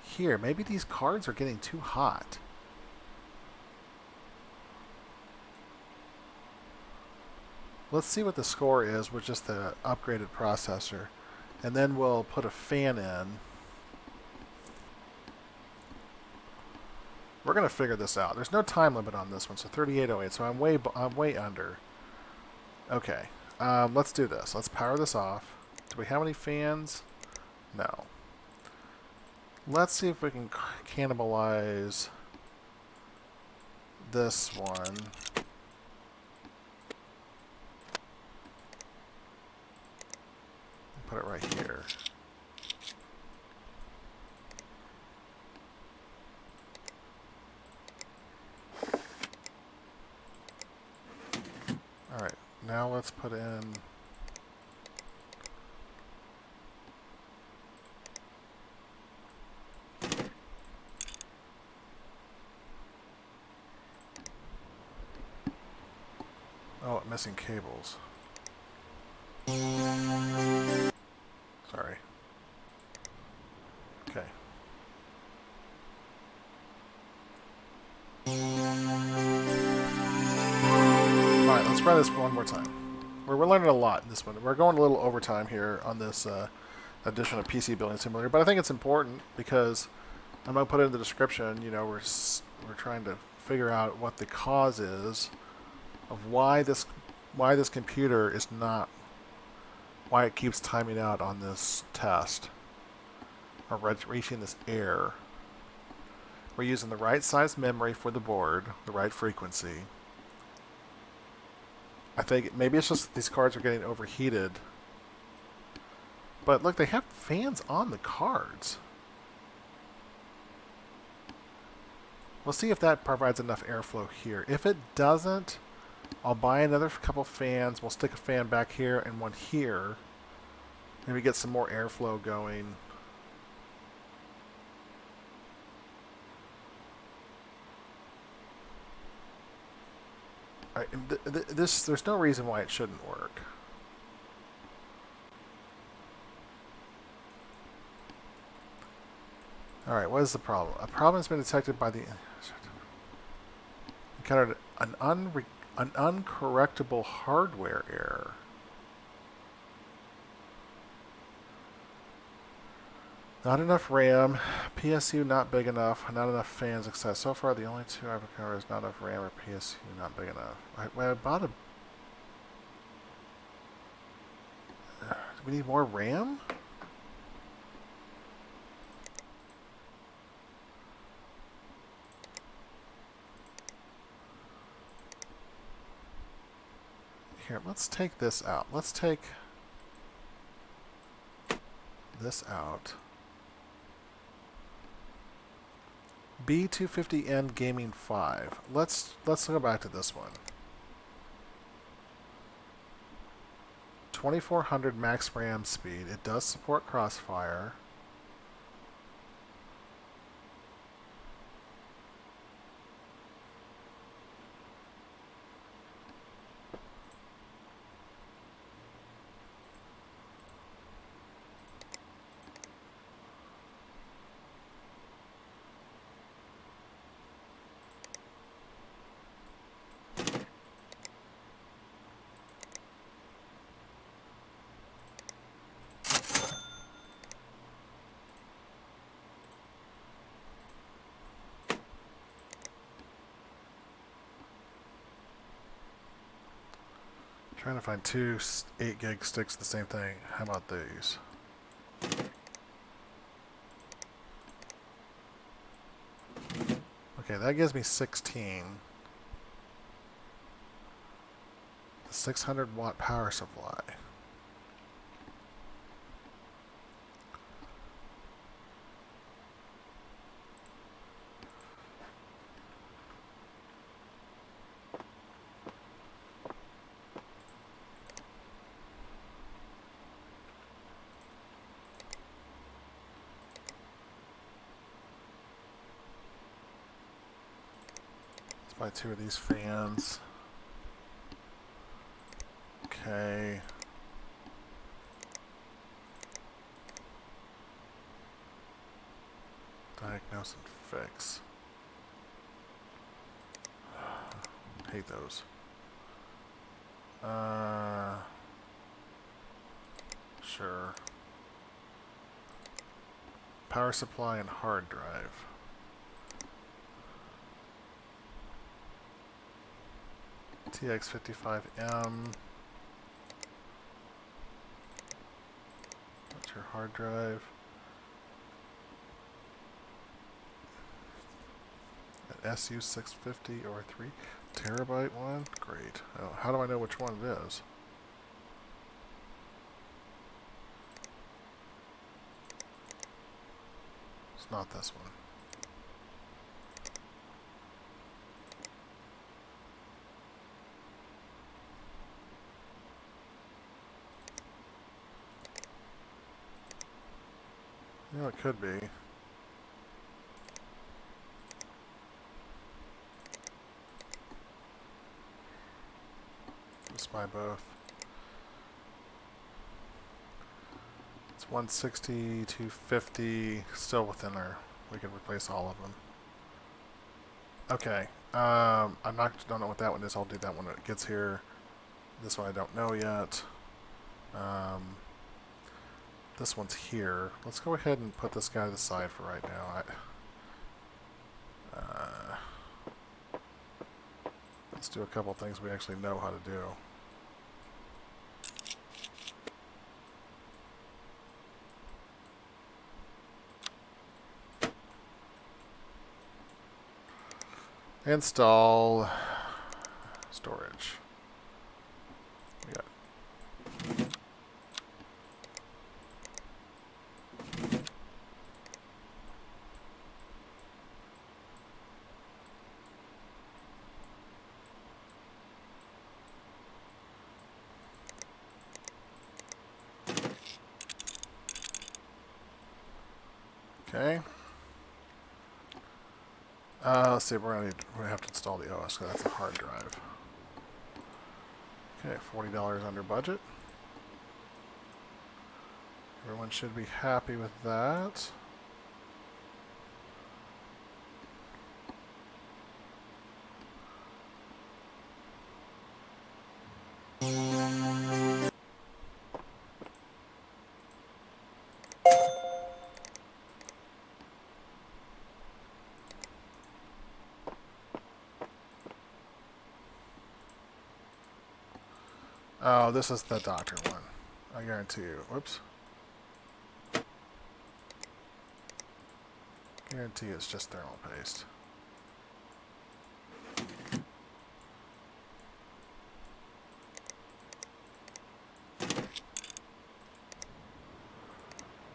here. Maybe these cards are getting too hot. Let's see what the score is with just the upgraded processor. And then we'll put a fan in. We're going to figure this out. There's no time limit on this one, so 3808. So I'm way under. Okay, let's do this. Let's power this off. Do we have any fans? No. Let's see if we can cannibalize this one. Put it right here. Alright, now let's put in missing cables. Sorry. Okay. Alright, let's try this one more time. We're learning a lot in this one. We're going a little overtime here on this edition of PC Building Simulator, but I think it's important because I'm going to put it in the description. You know, we're trying to figure out what the cause is of why this computer is not, why it keeps timing out on this test or reaching this error. We're using the right size memory for the board, the right frequency. I think maybe it's just these cards are getting overheated. But look, they have fans on the cards. We'll see if that provides enough airflow here. If it doesn't, I'll buy another couple fans. We'll stick a fan back here and one here. Maybe get some more airflow going. There's no reason why it shouldn't work. Alright, what is the problem? A problem has been detected by the... Encountered an uncorrectable hardware error. Not enough RAM, PSU not big enough, not enough fans, etc. So far, the only two I've encountered is not enough RAM or PSU not big enough. I bought a... Do we need more RAM? Here, let's take this out. Let's take this out. B250N Gaming 5. Let's go back to this one. 2400 max RAM speed. It does support crossfire. Trying to find two 8 gig sticks, the same thing. How about these? Okay, that gives me 16. The 600 watt power supply. Buy 2 of these fans. Okay. Diagnose and fix. Hate those. Sure. Power supply and hard drive. TX55M. That's your hard drive. An SU650 or 3 terabyte one? Great. Oh, how do I know which one it is? It's not this one. You know, it could be. Let's buy both. It's 160, 250, still within our... We can replace all of them. Okay. Don't know what that one is. I'll do that when it gets here. This one I don't know yet. This one's here. Let's go ahead and put this guy to the side for right now. Let's do a couple things we actually know how to do. Install storage. We got okay. Let's see. We're gonna have to install the OS because that's a hard drive. Okay, $40 under budget. Everyone should be happy with that. Oh, this is the doctor one. I guarantee you. Whoops. Guarantee it's just thermal paste.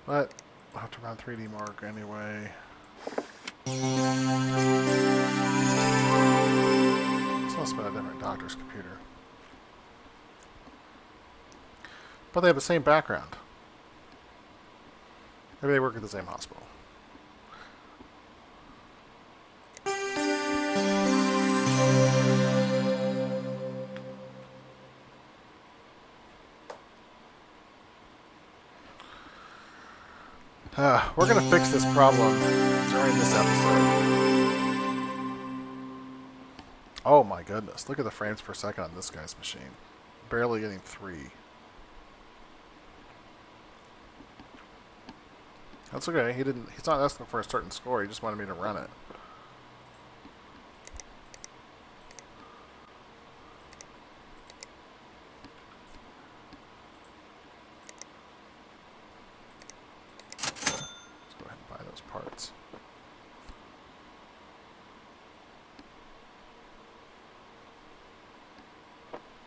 But I'll have to run 3D Mark anyway. This must have been a different doctor's computer. But they have the same background. Maybe they work at the same hospital. We're going to fix this problem during this episode. Oh my goodness. Look at the frames per second on this guy's machine. Barely getting 3. That's okay. He's not asking for a certain score. He just wanted me to run it. Parts.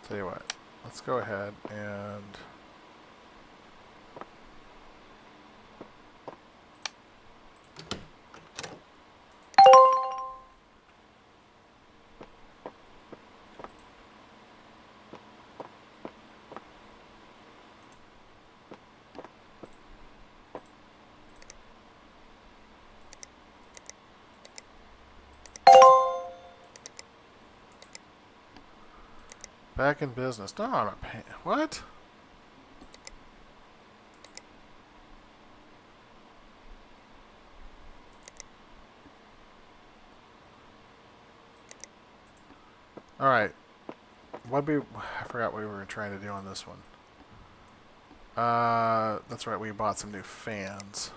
Tell you what, let's go ahead and back in business. No, I'm not paying. What? Alright. I forgot what we were trying to do on this one. That's right, we bought some new fans.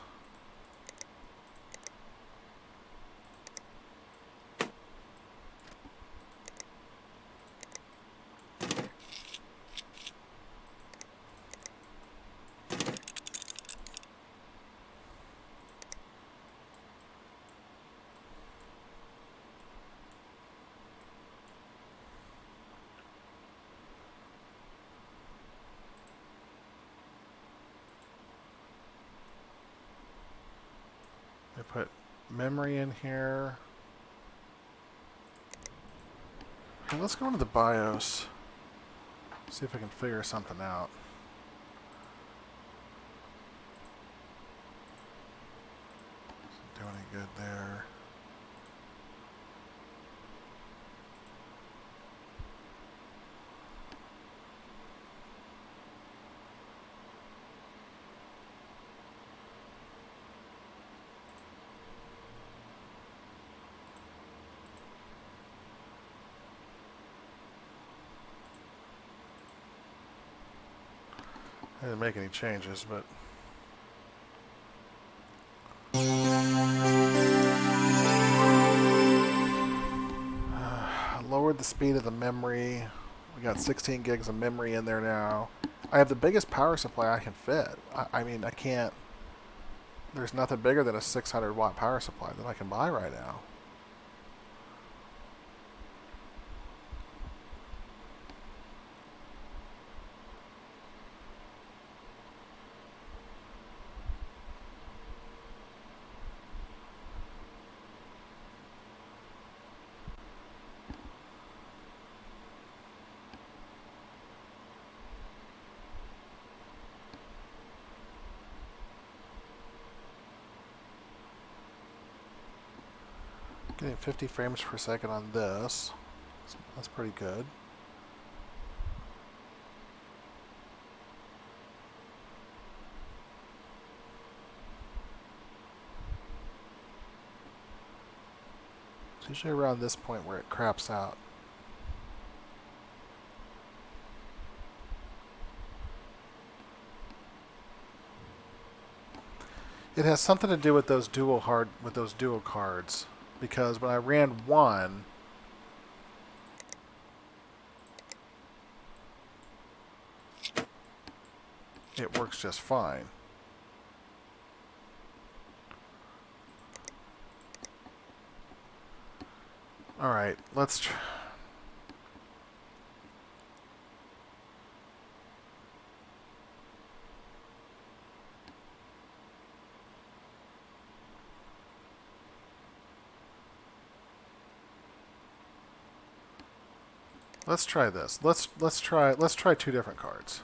I put memory in here. Okay, let's go into the BIOS. See if I can figure something out. Doesn't do any good there. I didn't make any changes, but I lowered the speed of the memory. We got 16 gigs of memory in there now. I have the biggest power supply I can fit. I mean, I can't. There's nothing bigger than a 600 watt power supply that I can buy right now. Getting 50 frames per second on this. That's pretty good. It's usually around this point where it craps out. It has something to do with those dual cards, because when I ran one, it works just fine. All right, let's try. Let's try this. Let's try two different cards.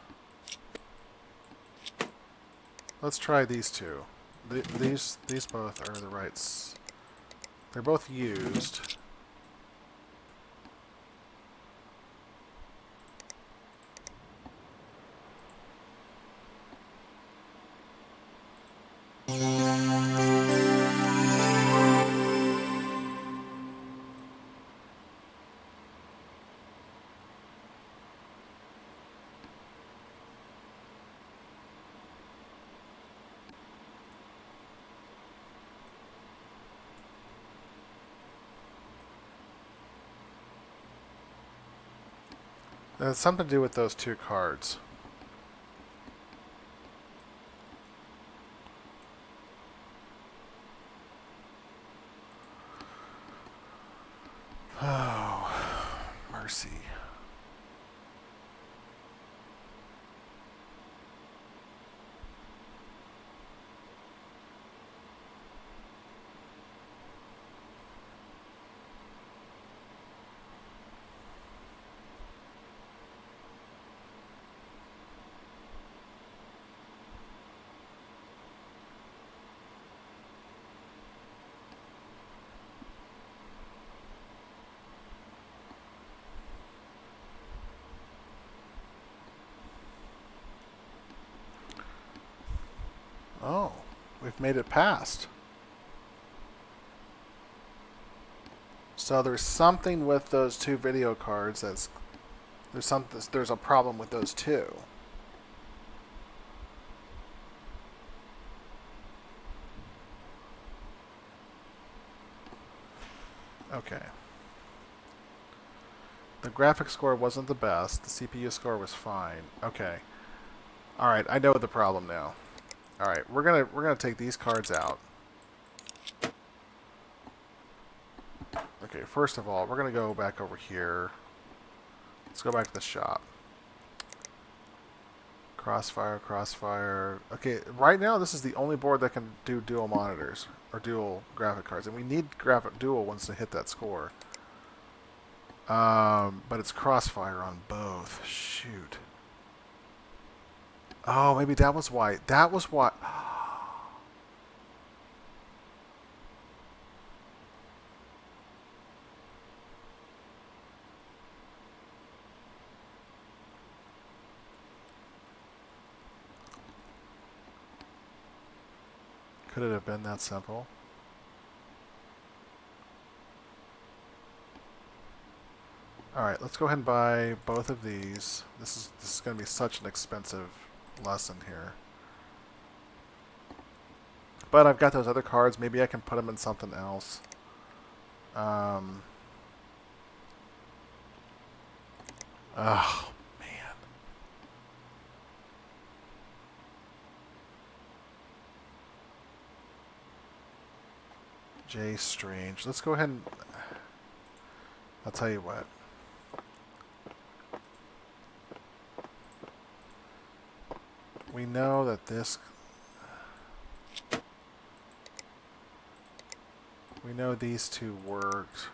Let's try these two. These both are the rights. They're both used. It has something to do with those two cards. Oh, mercy. Oh, we've made it past. So there's something with those two video cards there's a problem with those two. Okay. The graphics score wasn't the best. The CPU score was fine. Okay. All right, I know the problem now. All right, we're gonna take these cards out. Okay, first of all, we're gonna go back over here. Let's go back to the shop. Crossfire, crossfire. Okay, right now this is the only board that can do dual monitors or dual graphic cards, and we need dual ones to hit that score. But it's crossfire on both. Shoot. Oh, maybe that was why. That was why. Could it have been that simple? Alright, let's go ahead and buy both of these. This is going to be such an expensive lesson here. But I've got those other cards. Maybe I can put them in something else. Oh, man. Jay Strange. Let's go ahead and... I'll tell you what. We know that this... We know these two worked.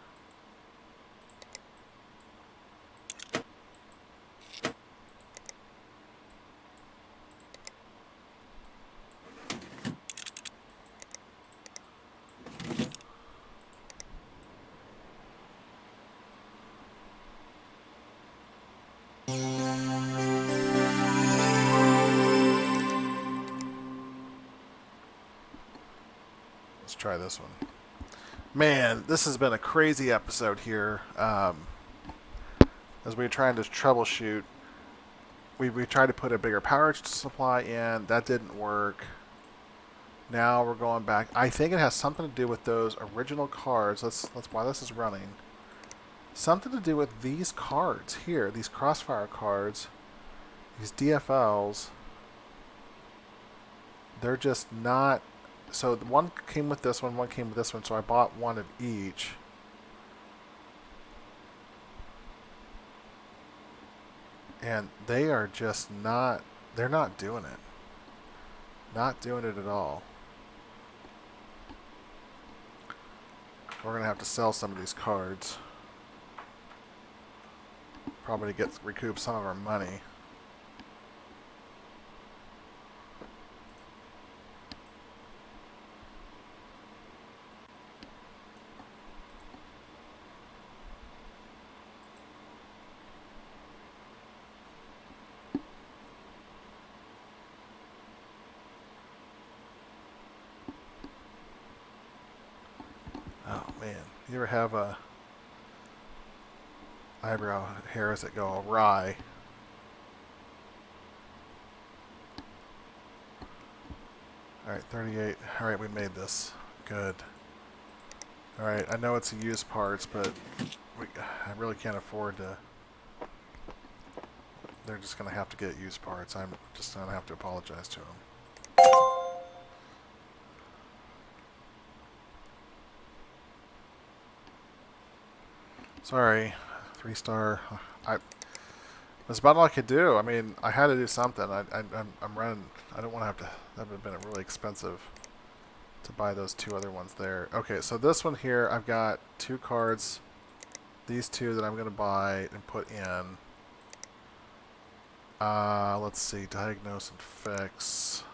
let's try this one. Man, this has been a crazy episode here. As we were trying to troubleshoot, we tried to put a bigger power supply in. That didn't work. Now we're going back. I think it has something to do with those original cards. That's why this is running. Something to do with these cards here, these Crossfire cards, these DFLs. They're just not. So one came with this one came with this one. So I bought one of each. And they are just not. They're not doing it. Not doing it at all. We're going to have to sell some of these cards. Probably to recoup some of our money. Oh man, you ever have a eyebrow hairs that go awry? Alright, 38. Alright, we made this. Good. Alright, I know it's a used parts, but I really can't afford to. They're just going to have to get used parts. I'm just going to have to apologize to them. Sorry, 3-star. That's about all I could do. I mean, I had to do something. I'm running. I don't want to have to. That would have been really expensive to buy those two other ones there. Okay, so this one here, I've got 2 cards. These 2 that I'm going to buy and put in. Let's see. Diagnose and fix.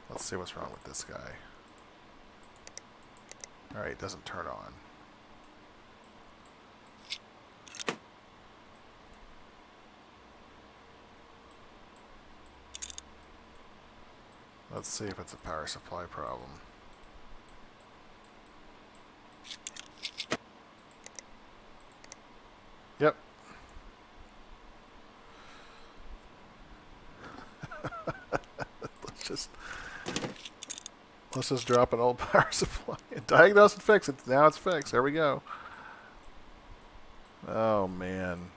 Let's see what's wrong with this guy. Alright, it doesn't turn on. Let's see if it's a power supply problem. Yep. Let's just drop an old power supply. Diagnose and fix it. Now it's fixed. There we go. Oh man.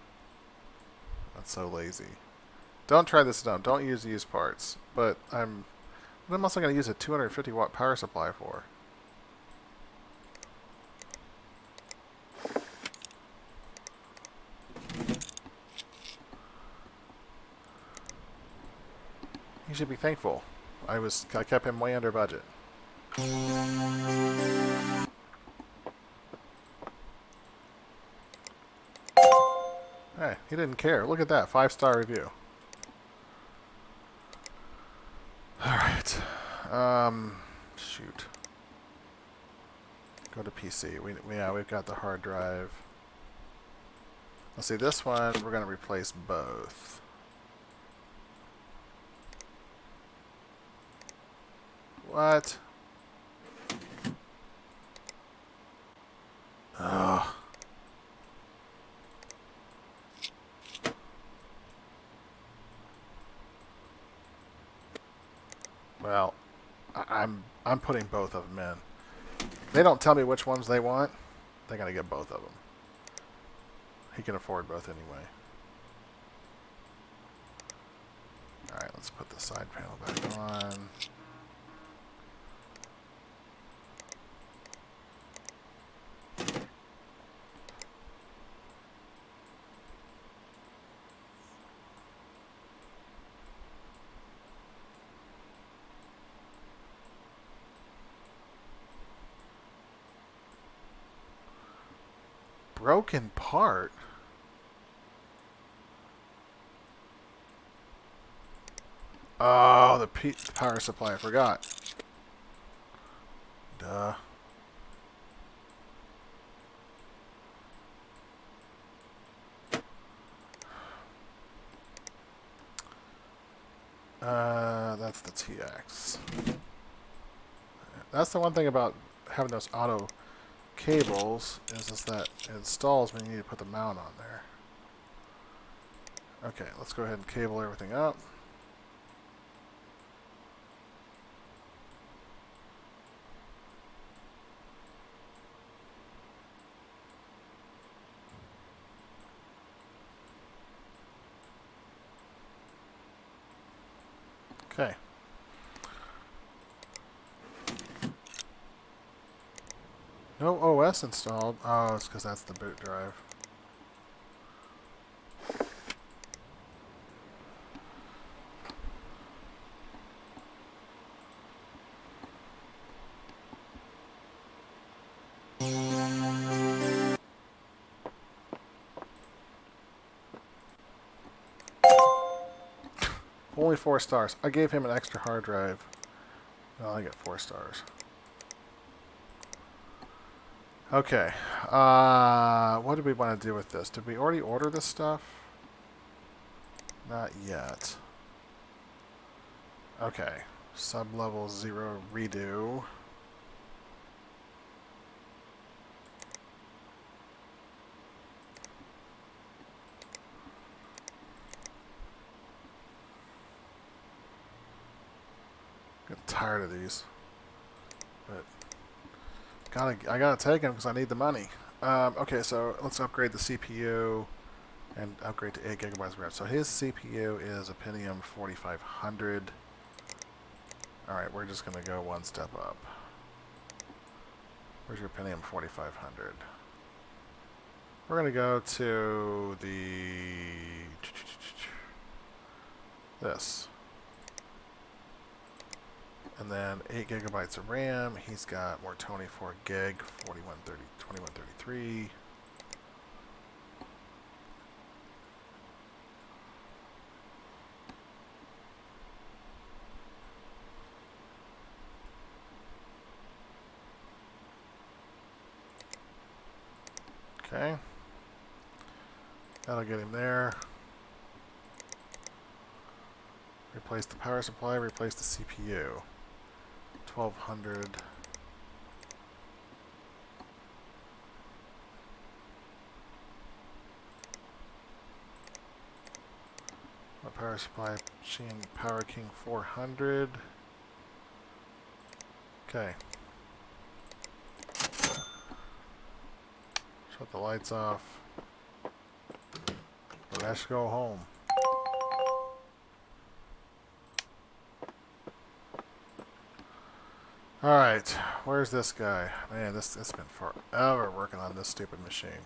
That's so lazy. Don't try this at home. Don't use used parts. But what am I also going to use a 250 watt power supply for? You should be thankful. I kept him way under budget. Hey, he didn't care. Look at that. 5-star review. Alright. Shoot. Go to PC. We've got the hard drive. Let's see, this one, we're going to replace both. What? Ugh. Well, I'm putting both of them in. They don't tell me which ones they want. They're gonna get both of them. He can afford both anyway. All right, let's put the side panel back on. Broken part? Oh, the power supply. I forgot. Duh. That's the TX. That's the one thing about having those auto cables is that it installs when you need to put the mount on there. Okay, let's go ahead and cable everything up. Okay. No OS installed. Oh, it's because that's the boot drive. Only 4 stars. I gave him an extra hard drive. No, I get 4 stars. Okay. What did we want to do with this? Did we already order this stuff? Not yet. Okay. Sub-level 0 redo. Get tired of these. But I gotta take them because I need the money. Okay, so let's upgrade the CPU and upgrade to 8 gigabytes of RAM. So his CPU is a Pentium 4500. Alright, we're just going to go one step up. Where's your Pentium 4500? We're going to go to this. And then 8 gigabytes of RAM. He's got more 24 gig, 2133. Okay. That'll get him there. Replace the power supply, replace the CPU. 1200. My power supply machine Power King 400. Okay. Shut the lights off. Let's go home. Alright, where's this guy? Man, it's been forever working on this stupid machine.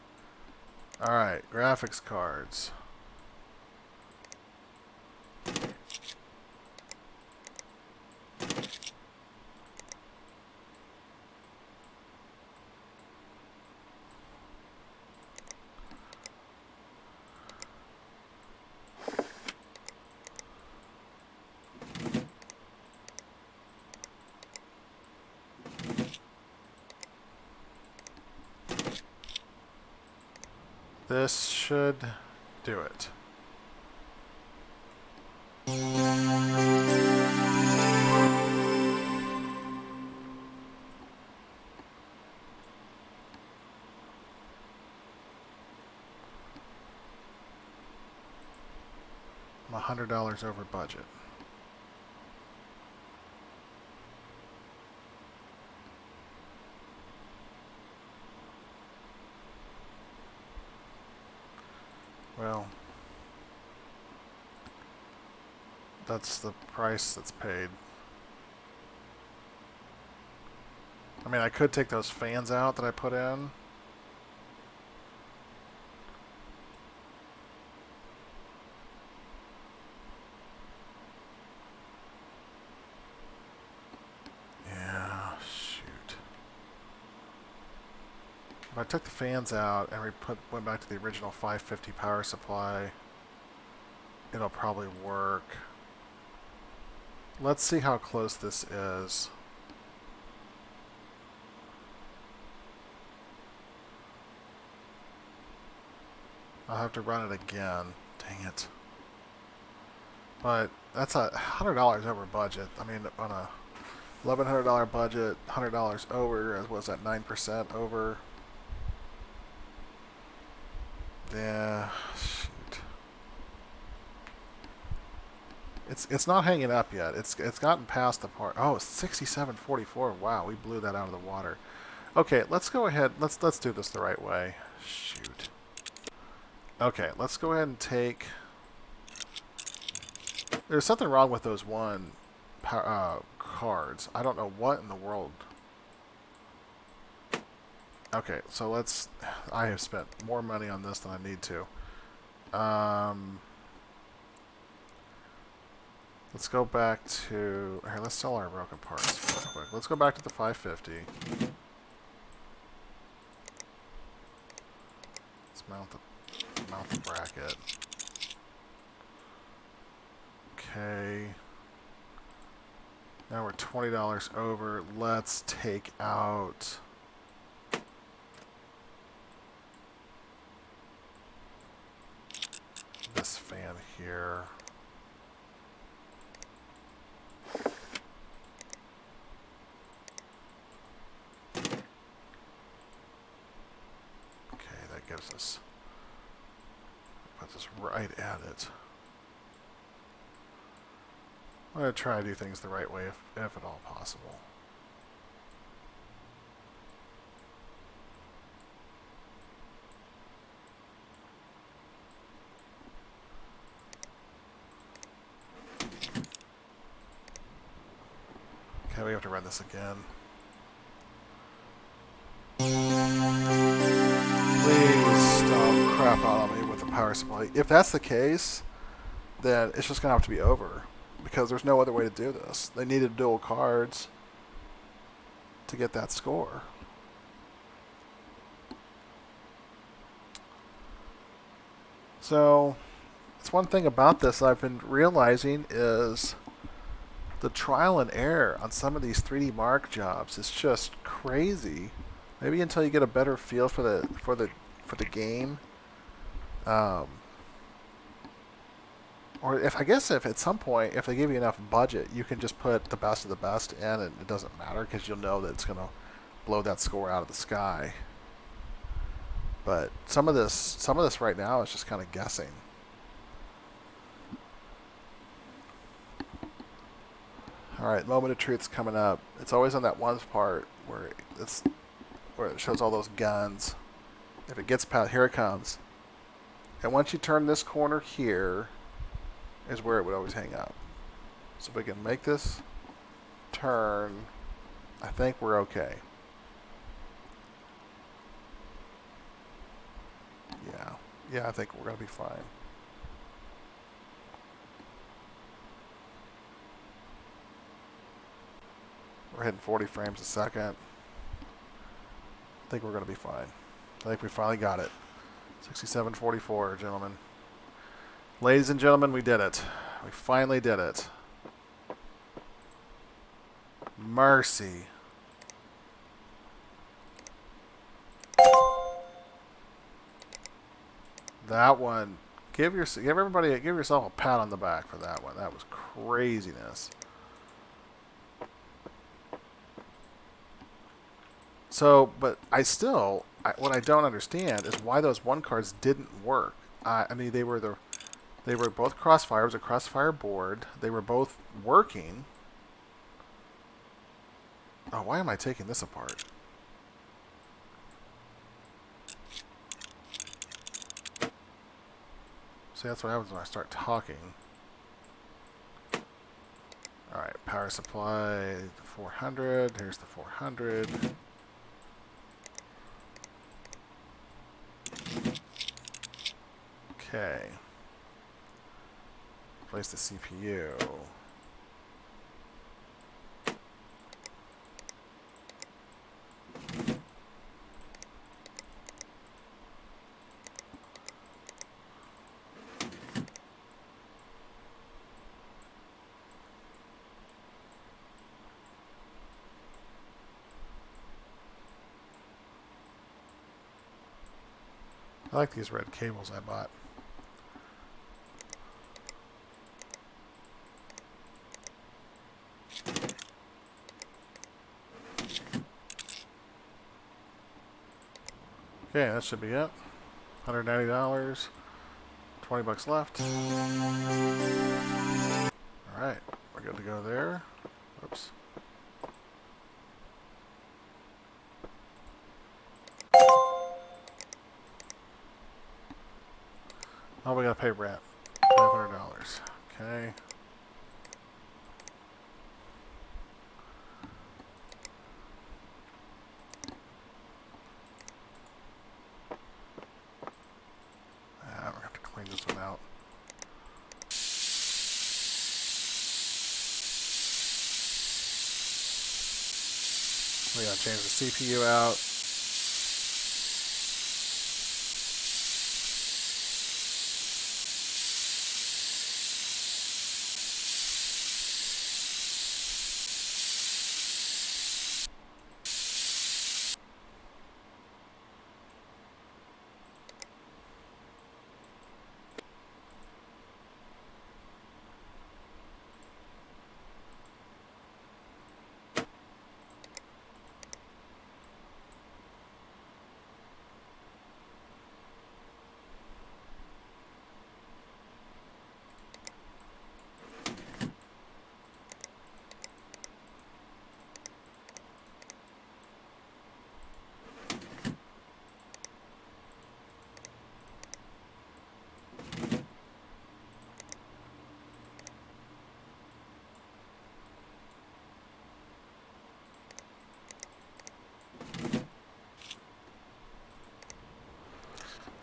Alright, graphics cards. This should do it. I'm $100 over budget. Well, that's the price that's paid. I mean, I could take those fans out that I put in. Yeah, shoot. If I took the fans out and went back to the original 550 power supply, it'll probably work. Let's see how close this is. I'll have to run it again. Dang it. But that's $100 over budget. I mean, on a $1,100 budget, $100 over. As was that 9% over? Yeah, shoot. It's not hanging up yet. It's gotten past the part. Oh, it's 67.44. Wow, we blew that out of the water. Okay, let's go ahead. Let's do this the right way. Shoot. Okay, let's go ahead and take. There's something wrong with those cards. I don't know what in the world. Okay, so let's. I have spent more money on this than I need to. Let's go back to. Here, let's sell our broken parts real quick. Let's go back to the 550. Let's mount the bracket. Okay. Now we're $20 over. Let's take out. This fan here. Okay, that gives us. Puts us right at it. I'm going to try to do things the right way if at all possible. Okay, we have to run this again. Please stop crap out on me with the power supply. If that's the case, then it's just going to have to be over. Because there's no other way to do this. They needed dual cards to get that score. So, it's one thing about this I've been realizing is the trial and error on some of these 3D Mark jobs is just crazy. Maybe until you get a better feel for the game. Or if at some point, if they give you enough budget, you can just put the best of the best in, and it doesn't matter because you'll know that it's going to blow that score out of the sky. But some of this right now is just kind of guessing. All right, moment of truth's coming up. It's always on that one part where it shows all those guns. If it gets past, here it comes. And once you turn this corner here, is where it would always hang up. So if we can make this turn, I think we're okay. Yeah, I think we're going to be fine. We're hitting 40 frames a second. I think we're going to be fine. I think we finally got it. 67.44, gentlemen. Ladies and gentlemen, we did it. We finally did it. Mercy. That one. Give yourself a pat on the back for that one. That was craziness. So, but what I don't understand is why those one cards didn't work. I mean, they were both crossfire. It was a crossfire board. They were both working. Oh, why am I taking this apart? See, that's what happens when I start talking. Alright, power supply, 400. Here's the 400. Okay. Place the CPU. I like these red cables I bought. Okay, that should be it. $190. 20 bucks left. Alright, we're good to go there. Oops. Oh, we gotta pay rent. $500. Okay. We're gonna have to clean this one out. We gotta change the CPU out.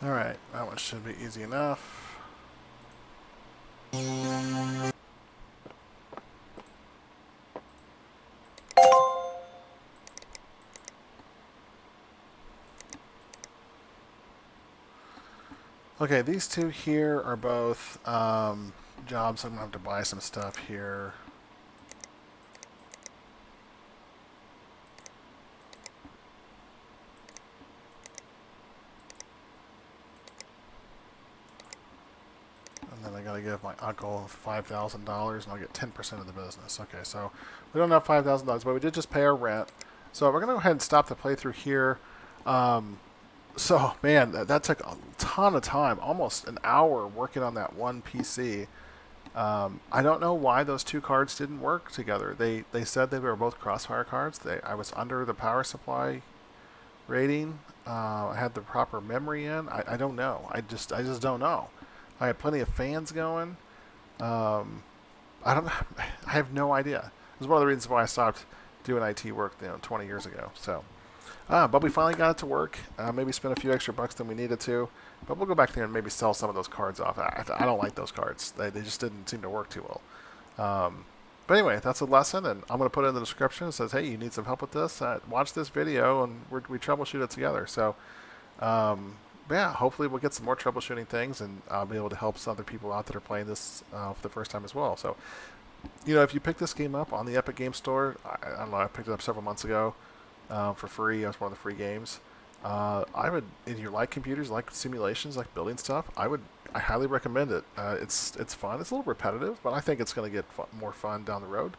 Alright, that one should be easy enough. Okay, these two here are both jobs. I'm going to have to buy some stuff here. And then I got to give my uncle $5,000 and I'll get 10% of the business. Okay, so we don't have $5,000, but we did just pay our rent. So we're going to go ahead and stop the playthrough here. So, man, that took a ton of time, almost an hour working on that one PC. I don't know why those two cards didn't work together. They said they were both Crossfire cards. I was under the power supply rating. I had the proper memory in. I don't know. I just don't know. I had plenty of fans going. I don't. I have no idea. It was one of the reasons why I stopped doing IT work, 20 years ago. So, but we finally got it to work. Maybe spent a few extra bucks than we needed to. But we'll go back there and maybe sell some of those cards off. I don't like those cards. They just didn't seem to work too well. But anyway, that's a lesson, and I'm going to put it in the description. It says, hey, you need some help with this? Watch this video, and we troubleshoot it together. So, yeah, hopefully we'll get some more troubleshooting things, and I'll be able to help some other people out that are playing this for the first time as well. So, if you pick this game up on the Epic Game Store, I don't know, I picked it up several months ago for free. It was one of the free games. I would, if you like computers, like simulations, like building stuff, I highly recommend it. It's fun. It's a little repetitive, but I think it's going to get more fun down the road.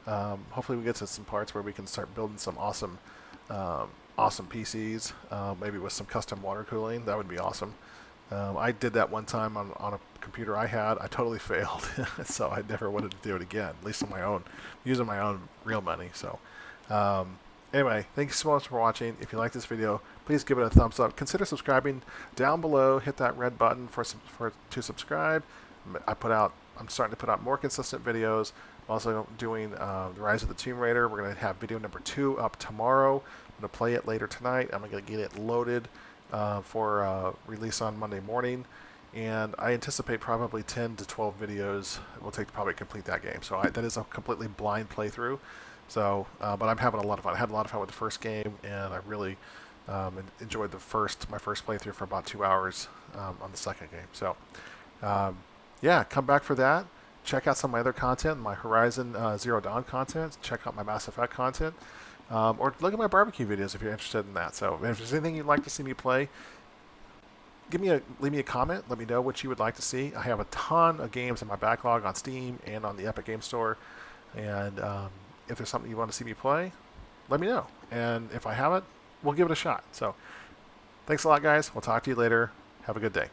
Hopefully, we get to some parts where we can start building some awesome PCs, maybe with some custom water cooling. That would be awesome. I did that one time on a computer I had. I totally failed, so I never wanted to do it again, at least on my own, using my own real money. So. Anyway, thank you so much for watching. If you like this video, please give it a thumbs up. Consider subscribing down below. Hit that red button to subscribe. I'm starting to put out more consistent videos. I'm also doing the Rise of the Tomb Raider. We're going to have video number 2 up tomorrow. I'm going to play it later tonight. I'm going to get it loaded for release on Monday morning. And I anticipate probably 10 to 12 videos. It will take to probably complete that game. So that is a completely blind playthrough. So, but I'm having a lot of fun. I had a lot of fun with the first game, and I really enjoyed my first playthrough for about 2 hours on the second game. So, yeah, come back for that. Check out some of my other content, my Horizon Zero Dawn content. Check out my Mass Effect content, or look at my barbecue videos if you're interested in that. So, if there's anything you'd like to see me play, leave me a comment. Let me know what you would like to see. I have a ton of games in my backlog on Steam and on the Epic Game Store, and if there's something you want to see me play, let me know. And if I have it, we'll give it a shot. So, Thanks a lot, guys. We'll talk to you later. Have a good day.